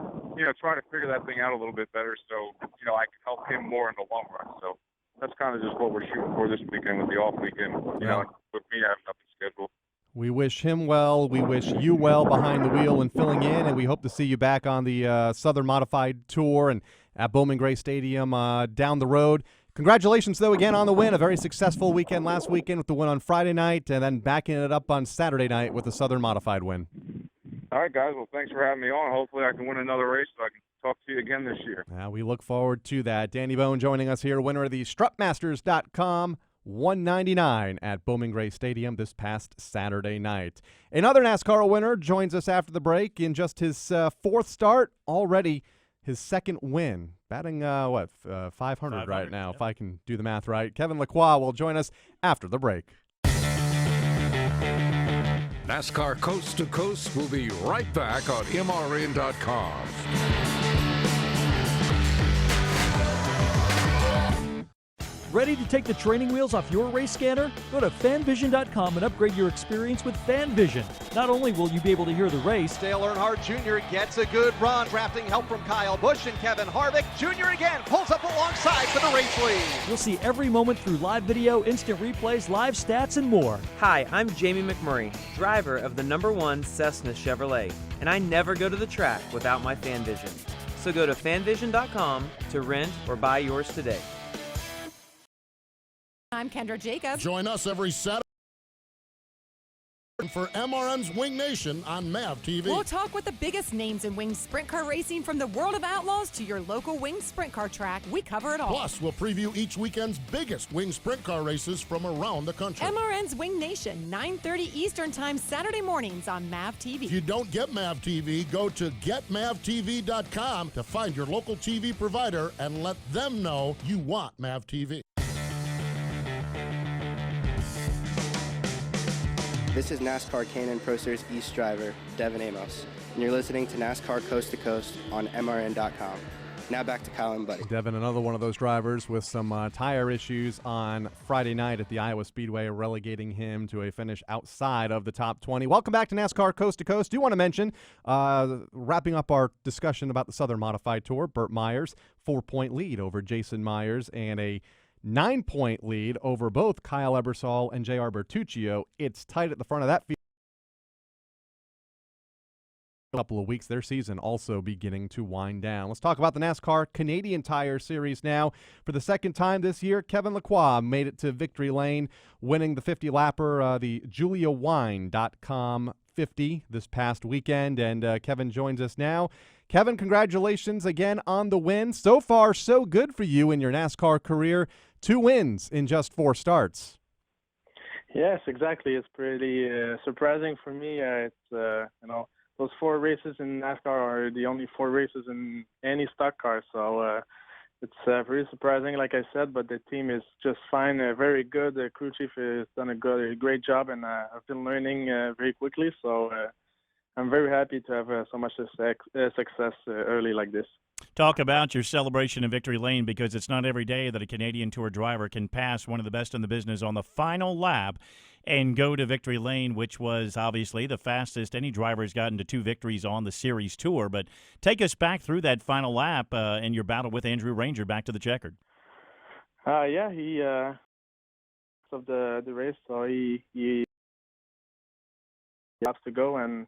try to figure that thing out a little bit better so, I can help him more in the long run. So that's kind of just what we're shooting for this weekend with the off weekend, with me having nothing scheduled. We wish him well. We wish you well behind the wheel and filling in, and we hope to see you back on the Southern Modified Tour and at Bowman Gray Stadium down the road. Congratulations, though, again on the win. A very successful weekend last weekend with the win on Friday night, and then backing it up on Saturday night with the Southern Modified win. All right, guys. Well, thanks for having me on. Hopefully I can win another race so I can talk to you again this year. We look forward to that. Danny Bohn joining us here, winner of the Strutmasters.com 199 at Bowman Gray Stadium this past Saturday night. Another NASCAR winner joins us after the break in just his 4th start already. his second win, batting 500 right now, yep. if I can do the math right. Kevin Lacroix will join us after the break. NASCAR Coast to Coast will be right back on MRN.com. Ready to take the training wheels off your race scanner? Go to fanvision.com and upgrade your experience with FanVision. Not only will you be able to hear the race, Dale Earnhardt Jr. gets a good run, drafting help from Kyle Busch and Kevin Harvick. Jr. again pulls up alongside for the race lead. you'll see every moment through live video, instant replays, live stats, and more. Hi, I'm Jamie McMurray, driver of the #1 Cessna Chevrolet, and I never go to the track without my FanVision. So go to fanvision.com to rent or buy yours today. I'm Kendra Jacobs. Join us every Saturday for MRN's Wing Nation on MAV TV. We'll talk with the biggest names in wing sprint car racing, from the world of outlaws to your local wing sprint car track. We cover it all. Plus, we'll preview each weekend's biggest wing sprint car races from around the country. MRN's Wing Nation, 9:30 Eastern Time, Saturday mornings on MAV TV. If you don't get MAV TV, go to getmavtv.com to find your local TV provider and let them know you want MAV TV. This is NASCAR Canyon Pro Series East driver, Devin Amos, and you're listening to NASCAR Coast to Coast on MRN.com. Now back to Kyle and Buddy. Devin, another one of those drivers with some tire issues on Friday night at the Iowa Speedway, relegating him to a finish outside of the top 20. Welcome back to NASCAR Coast to Coast. Do want to mention, wrapping up our discussion about the Southern Modified Tour, Burt Myers, 4-point lead over Jason Myers, and a 9-point lead over both Kyle Ebersol and J.R. Bertuccio. It's tight at the front of that field. A couple of weeks, their season also beginning to wind down. Let's talk about the NASCAR Canadian Tire Series now. For the second time this year, Kevin Lacroix made it to victory lane, winning the 50-lapper, the JuliaWine.com 50 this past weekend, and Kevin joins us now. Kevin, congratulations again on the win. So far, so good for you in your NASCAR career. 2 wins in just 4 starts. Yes, exactly. It's pretty surprising for me. Those 4 races in NASCAR are the only 4 races in any stock car. So it's pretty surprising, like I said, but the team is just fine, very good. The crew chief has done a great job, and I've been learning very quickly. So I'm very happy to have so much success early like this. Talk about your celebration in victory lane, because it's not every day that a Canadian Tour driver can pass one of the best in the business on the final lap and go to victory lane, which was obviously the fastest any driver has gotten to 2 victories on the Series Tour. But take us back through that final lap and your battle with Andrew Ranger back to the checkered. He of the race, so he laps to go, and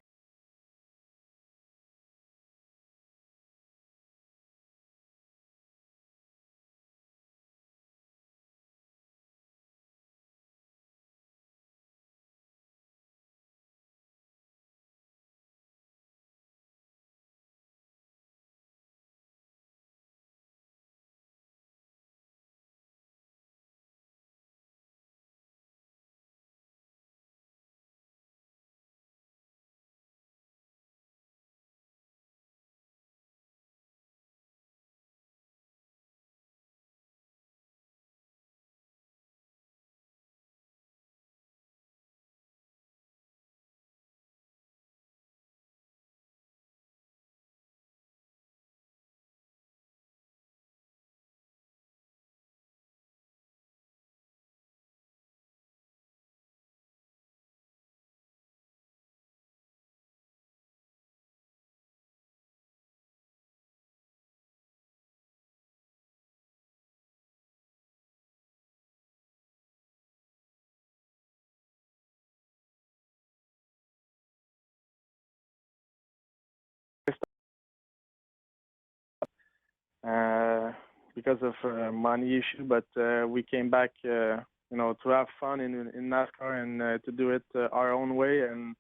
because of money issue, but we came back, to have fun in NASCAR and to do it our own way. And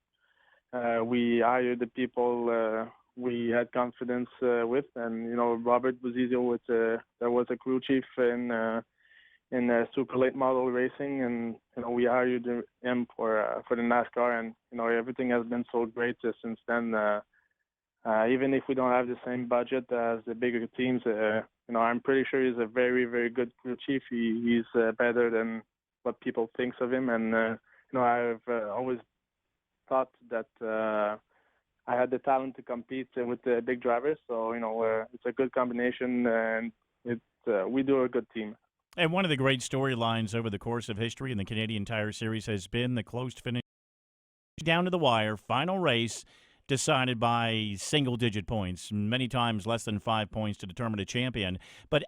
we hired the people we had confidence with, and Robert Buzizio there was a crew chief in super late model racing, and we hired him for the NASCAR, and everything has been so great since then. even if we don't have the same budget as the bigger teams, I'm pretty sure he's a very, very good crew chief. He's better than what people thinks of him, and I've always thought that I had the talent to compete with the big drivers. So it's a good combination, and we do a good team. And one of the great storylines over the course of history in the Canadian Tire Series has been the close finish down to the wire, final race decided by single-digit points, many times less than 5 points to determine a champion. But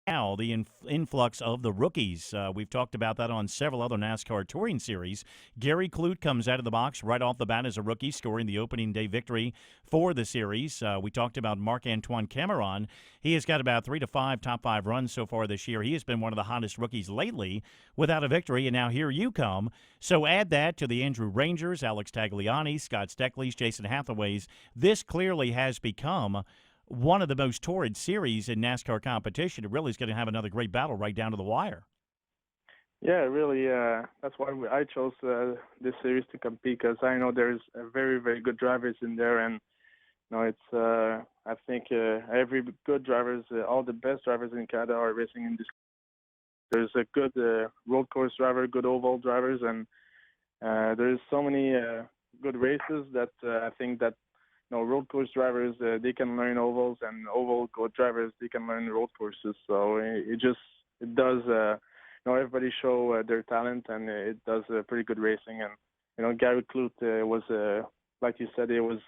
now the influx of the rookies. We've talked about that on several other NASCAR touring series. Gary Clute comes out of the box right off the bat as a rookie, scoring the opening day victory for the series. We talked about Marc-Antoine Cameron. He has got about 3 to 5 top 5 runs so far this year. He has been one of the hottest rookies lately without a victory, and now here you come. So add that to the Andrew Rangers, Alex Tagliani, Scott Steckley's, Jason Hathaway's. This clearly has become one of the most torrid series in NASCAR competition. It really is going to have another great battle right down to the wire. Yeah, really. That's why I chose this series to compete, because I know there's very, very good drivers in there, and it's. I think every good drivers, all the best drivers in Canada are racing in this. There's a good road course driver, good oval drivers, and there's so many good races that I think that. Road course drivers, they can learn ovals, and oval drivers, they can learn road courses. So it does, everybody show their talent, and it does pretty good racing. And, Gary Clute was, like you said, it was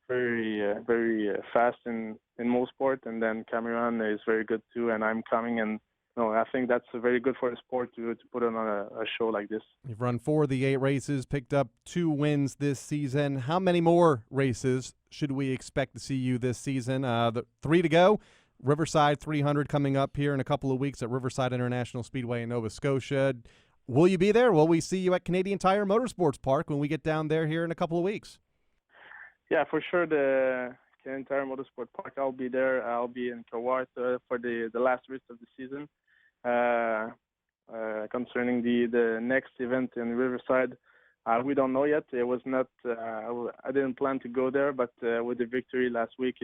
very, very fast in most sport, and then Cameron is very good too, and I'm coming, and I think that's very good for the sport to put on a show like this. You've run 4 of the 8 races, picked up 2 wins this season. How many more races should we expect to see you this season? The 3 to go. Riverside 300 coming up here in a couple of weeks at Riverside International Speedway in Nova Scotia. Will you be there? Will we see you at Canadian Tire Motorsports Park when we get down there here in a couple of weeks? Yeah, for sure. The Canadian Tire Motorsport Park, I'll be there. I'll be in Kawart for the last race of the season. Concerning the next event in Riverside, we don't know yet. It was not. I didn't plan to go there, but with the victory last week,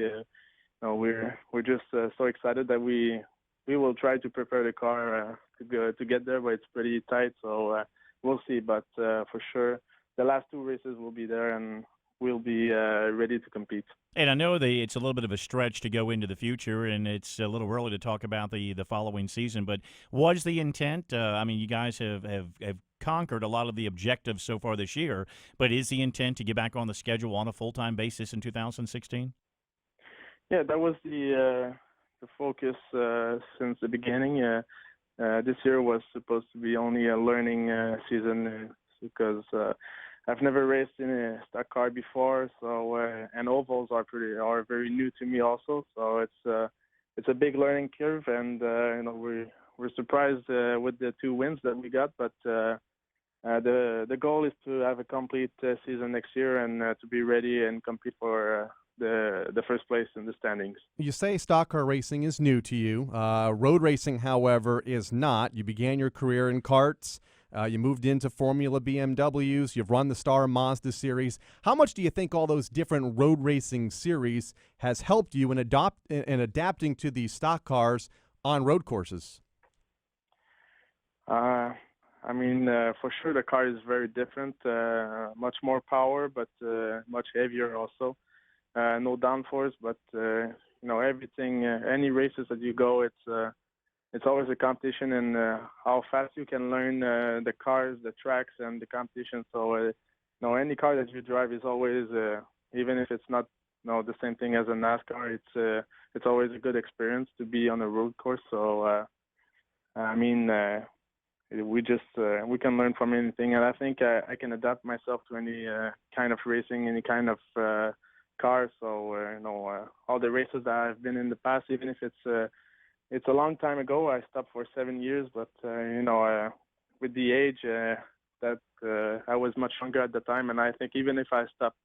we're just so excited that we will try to prepare the car to get there, but it's pretty tight, so we'll see. But for sure, the last 2 races will be there, and we'll be ready to compete. And I know it's a little bit of a stretch to go into the future, and it's a little early to talk about the following season, but was the intent, you guys have conquered a lot of the objectives so far this year, but is the intent to get back on the schedule on a full-time basis in 2016? Yeah, that was the focus since the beginning. This year was supposed to be only a learning season because I've never raced in a stock car before, so and ovals are very new to me also. So it's a big learning curve, and we're surprised with the 2 wins that we got. But the goal is to have a complete season next year and to be ready and compete for the first place in the standings. You say stock car racing is new to you. Road racing, however, is not. You began your career in karts. You moved into Formula BMWs. You've run the Star Mazda series. How much do you think all those different road racing series has helped you in adapting to these stock cars on road courses? For sure the car is very different. Much more power, but much heavier also. No downforce, but everything. Any races that you go, it's always a competition, and how fast you can learn the cars, the tracks, and the competition. So, any car that you drive is always, even if it's not, the same thing as a NASCAR, it's always a good experience to be on a road course. So, we can learn from anything, and I think I can adapt myself to any kind of racing, any kind of car. So, all the races that I've been in the past, even if it's a long time ago. I stopped for 7 years, but with the age that I was much younger at the time, and I think even if I stopped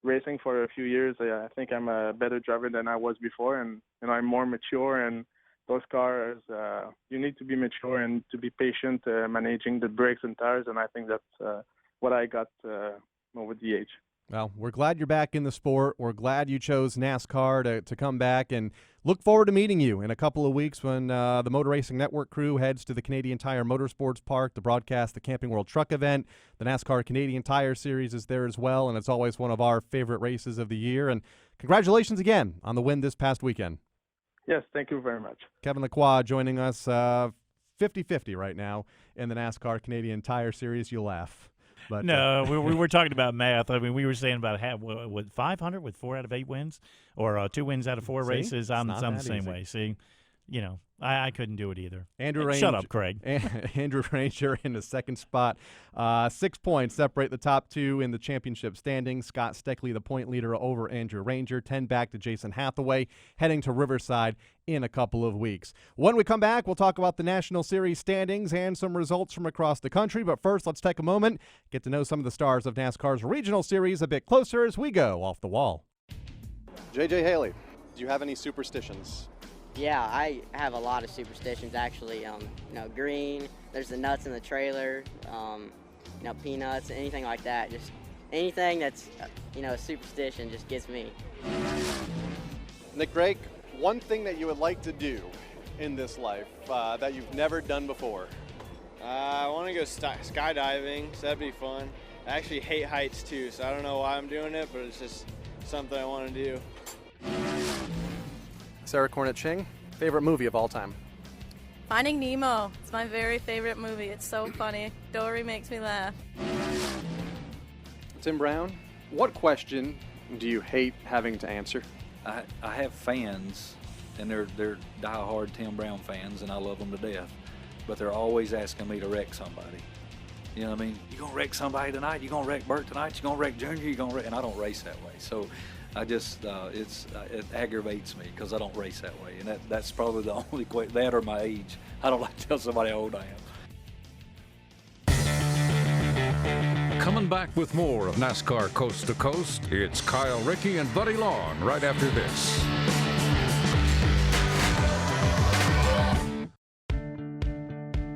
racing for a few years, I think I'm a better driver than I was before, and I'm more mature. And those cars, you need to be mature and to be patient managing the brakes and tires, and I think that's what I got with the age. Well, we're glad you're back in the sport. We're glad you chose NASCAR to come back, and look forward to meeting you in a couple of weeks when the Motor Racing Network crew heads to the Canadian Tire Motorsports Park to broadcast the Camping World Truck event. The NASCAR Canadian Tire Series is there as well, and it's always one of our favorite races of the year. And congratulations again on the win this past weekend. Yes, thank you very much. Kevin Lacroix joining us 50-50 right now in the NASCAR Canadian Tire Series. You'll laugh. But, no, we were talking about math. I mean, we were saying about 500 with 4 out of 8 wins, or 2 wins out of 4 races. I'm the same way. See, I couldn't do it either. Shut up, Craig. Andrew Ranger in the second spot. 6 points separate the top 2 in the championship standings. Scott Steckley, the point leader over Andrew Ranger. 10 back to Jason Hathaway, heading to Riverside in a couple of weeks. When we come back, we'll talk about the National Series standings and some results from across the country. But first, let's take a moment, get to know some of the stars of NASCAR's Regional Series a bit closer as we go off the wall. J.J. Haley, do you have any superstitions? Yeah, I have a lot of superstitions actually. Green, there's the nuts in the trailer, peanuts, anything like that. Just anything that's, a superstition just gets me. Nick Drake, one thing that you would like to do in this life that you've never done before? I want to go skydiving, so that'd be fun. I actually hate heights too, so I don't know why I'm doing it, but it's just something I want to do. Sarah Cornett-Ching, favorite movie of all time? Finding Nemo. It's my very favorite movie. It's so funny. Dory makes me laugh. Tim Brown, what question do you hate having to answer? I have fans, and they're diehard Tim Brown fans, and I love them to death. But they're always asking me to wreck somebody. You know what I mean? You gonna wreck somebody tonight? You gonna wreck Bert tonight? You gonna wreck Junior? You gonna wreck? And I don't race that way. So I just it aggravates me because I don't race that way, and that's probably the only that or my age. I don't like to tell somebody how old I am. Coming back with more of NASCAR Coast to Coast, it's Kyle Rickey and Buddy Long right after this.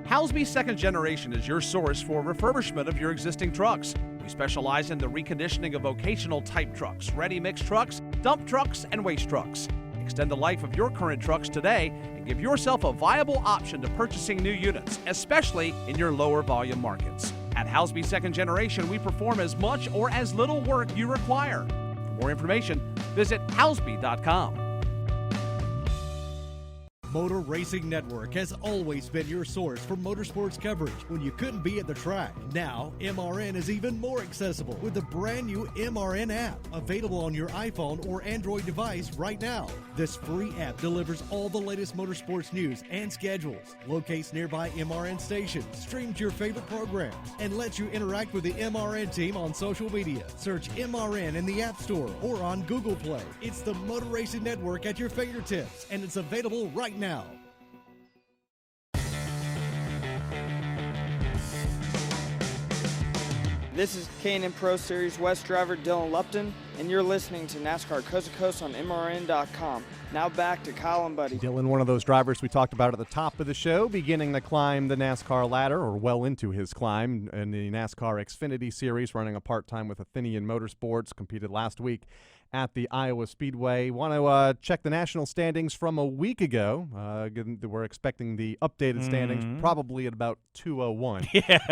Housby Second Generation is your source for refurbishment of your existing trucks. We specialize in the reconditioning of vocational type trucks, ready mix trucks, dump trucks, and waste trucks. Extend the life of your current trucks today and give yourself a viable option to purchasing new units, especially in your lower volume markets. At Housby Second Generation, we perform as much or as little work you require. For more information, visit housby.com. Motor Racing Network has always been your source for motorsports coverage when you couldn't be at the track. Now, MRN is even more accessible with the brand new MRN app, available on your iPhone or Android device right now. This free app delivers all the latest motorsports news and schedules, locates nearby MRN stations, streams your favorite programs, and lets you interact with the MRN team on social media. Search MRN in the App Store or on Google Play. It's the Motor Racing Network at your fingertips, and it's available right now. This is K&N Pro Series West driver Dylan Lupton, and you're listening to NASCAR Coast to Coast on MRN.com. Now back to Kyle and Buddy. Dylan, one of those drivers we talked about at the top of the show, beginning to climb the NASCAR ladder, or well into his climb in the NASCAR Xfinity Series, running a part-time with Athenian Motorsports, competed last week at the Iowa Speedway. Want to check the national standings from a week ago. We're expecting the updated standings probably at about 2:01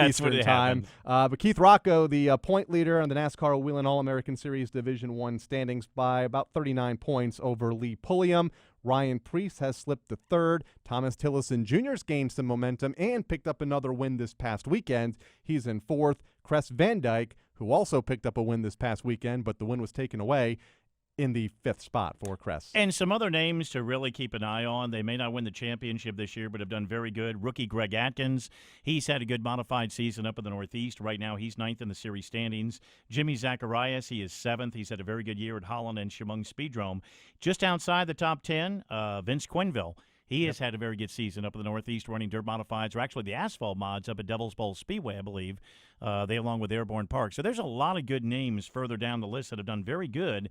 Eastern time. But Keith Rocco, the point leader on the NASCAR Whelen All-American Series Division I standings by about 39 points over Lee Pulliam. Ryan Preece has slipped to third. Thomas Tillison Jr.'s gained some momentum and picked up another win this past weekend. He's in fourth. Cress Van Dyke, who also picked up a win this past weekend, but the win was taken away, in the fifth spot for Cress. And some other names to really keep an eye on. They may not win the championship this year, but have done very good. Rookie Greg Atkins, he's had a good modified season up in the Northeast. Right now, he's ninth in the series standings. Jimmy Zacharias, he is seventh. He's had a very good year at Holland and Chemung Speedrome. Just outside the top 10, Vince Quinville. He has had a very good season up in the Northeast running dirt modifieds, or actually the asphalt mods up at Devil's Bowl Speedway, I believe. They along with Airborne Park. So there's a lot of good names further down the list that have done very good.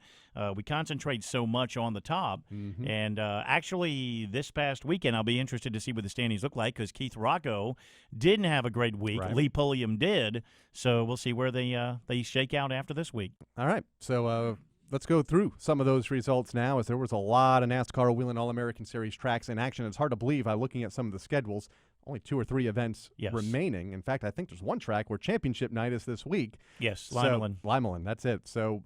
We concentrate so much on the top. And actually, this past weekend, I'll be interested to see what the standings look like because Keith Rocco didn't have a great week. Right. Lee Pulliam did. So we'll see where they shake out after this week. All right. So let's go through some of those results now, as there was a lot of NASCAR Whelen All-American Series tracks in action. It's hard to believe by looking at some of the schedules. Only 2 or 3 events remaining. In fact, I think there's one track where championship night is this week. Yes, Limelin. Limelin, that's it. So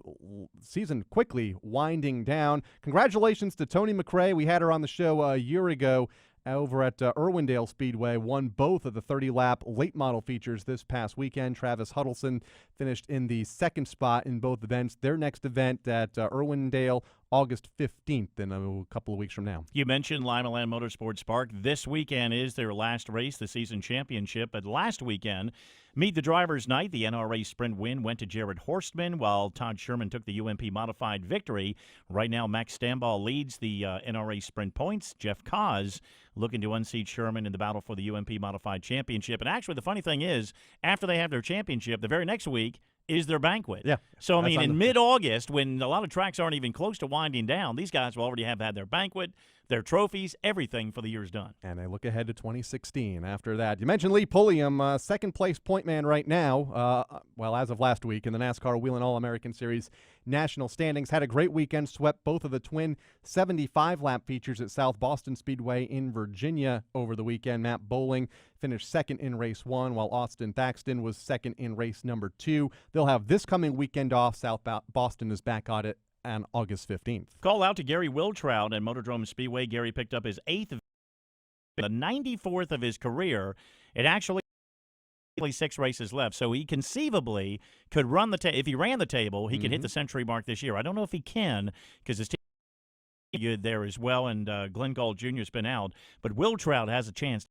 season quickly winding down. Congratulations to Tony McRae. We had her on the show a year ago over at Irwindale Speedway, won both of the 30-lap late model features this past weekend. Travis Huddleston finished in the second spot in both events. Their next event at Irwindale, August 15th, in a couple of weeks from now. You mentioned Limeland Motorsports Park. This weekend is their last race, the season championship. But last weekend, Meet the Drivers Night, the NRA Sprint win went to Jared Horstman, while Todd Sherman took the UMP Modified victory. Right now, Max Stambaugh leads the NRA Sprint points. Jeff Kaz looking to unseat Sherman in the battle for the UMP Modified Championship. And actually, the funny thing is, after they have their championship, the very next week is their banquet. Yeah. So, I mean, in mid-August, when a lot of tracks aren't even close to winding down, these guys will already have had their banquet, their trophies, everything for the year's done. And they look ahead to 2016 after that. You mentioned Lee Pulliam, second-place point man right now, well, as of last week in the NASCAR Whelen All-American Series national standings. Had a great weekend, swept both of the twin 75-lap features at South Boston Speedway in Virginia over the weekend. Matt Bowling finished second in race 1, while Austin Thaxton was second in race number 2. They'll have this coming weekend off. South Boston is back on it on August 15th. Call out to Gary Wiltrout at Motordrome Speedway. Gary picked up his 8th, the 94th of his career. It actually 6 races left, so he conceivably could run the if he ran the table, he could hit the century mark this year. I don't know if he can because his team is good there as well, and Glenn Gall Jr. has been out, but Wiltrout has a chance.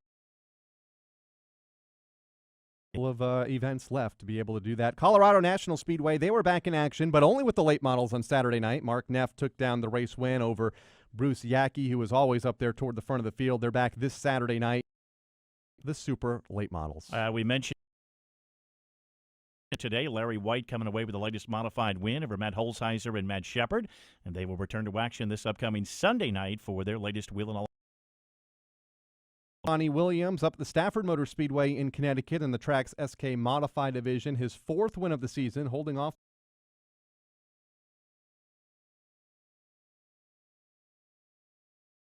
Of events left to be able to do that. Colorado National Speedway, they were back in action, but only with the late models on Saturday night. Mark Neff took down the race win over Bruce Yackey, who was always up there toward the front of the field. They're back this Saturday night, the super late models. We mentioned today Larry White coming away with the latest modified win over Matt Holzheiser and Matt Shepard, and they will return to action this upcoming Sunday night for their latest wheel and all. Lonnie Williams up at the Stafford Motor Speedway in Connecticut in the track's SK Modified division, his 4th win of the season, holding off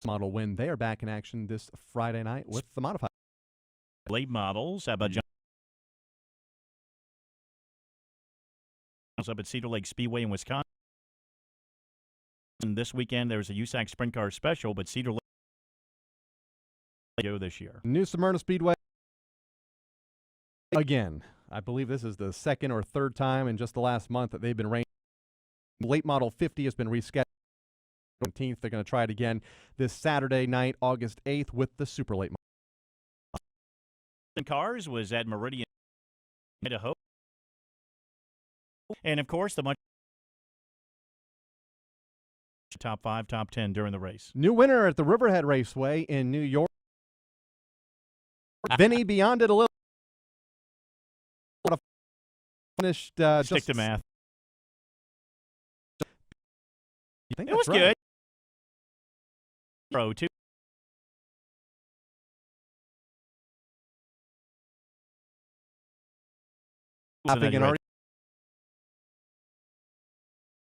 model win. They are back in action this Friday night with the modified late models. How about John up at Cedar Lake Speedway in Wisconsin? And this weekend there's a USAC Sprint Car Special, but Cedar Lake go this year. New Smyrna Speedway again. I believe this is the 2nd or 3rd time in just the last month that they've been raining. Late Model 50 has been rescheduled. 17th. They're going to try it again this Saturday night, August 8th, with the super late model. Cars was at Meridian, Idaho, and of course the much top 5, top 10 during the race. New winner at the Riverhead Raceway in New York. Vinny beyond it a little. Finished stick to math. You think it was good. Pro 2.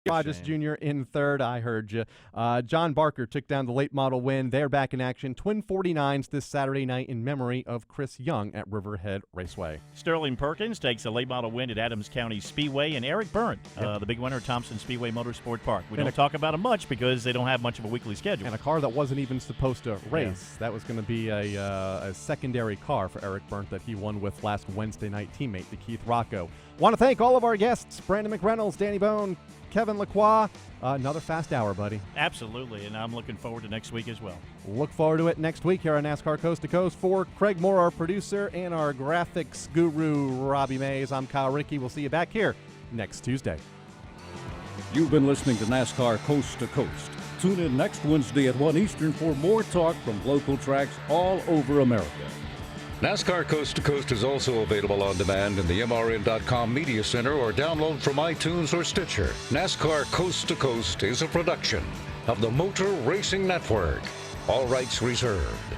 Rogers Jr. in 3rd. I heard you. John Barker took down the late model win. They're back in action. Twin 49s this Saturday night in memory of Chris Young at Riverhead Raceway. Sterling Perkins takes a late model win at Adams County Speedway, and Eric Byrne, the big winner at Thompson Speedway Motorsport Park. We don't talk about them much because they don't have much of a weekly schedule. And a car that wasn't even supposed to race. Yeah. That was going to be a secondary car for Eric Byrne that he won with last Wednesday night teammate, to Keith Rocco. Want to thank all of our guests, Brandon McReynolds, Danny Bohn, Kevin Lacroix. Another fast hour, buddy. Absolutely, and I'm looking forward to next week as well. Look forward to it next week here on NASCAR Coast to Coast. For Craig Moore, our producer, and our graphics guru, Robbie Mays, I'm Kyle Rickey. We'll see you back here next Tuesday. You've been listening to NASCAR Coast to Coast. tune in next Wednesday at 1 Eastern for more talk from local tracks all over America. NASCAR Coast to Coast is also available on demand in the MRN.com Media Center or download from iTunes or Stitcher. NASCAR Coast to Coast is a production of the Motor Racing Network. All rights reserved.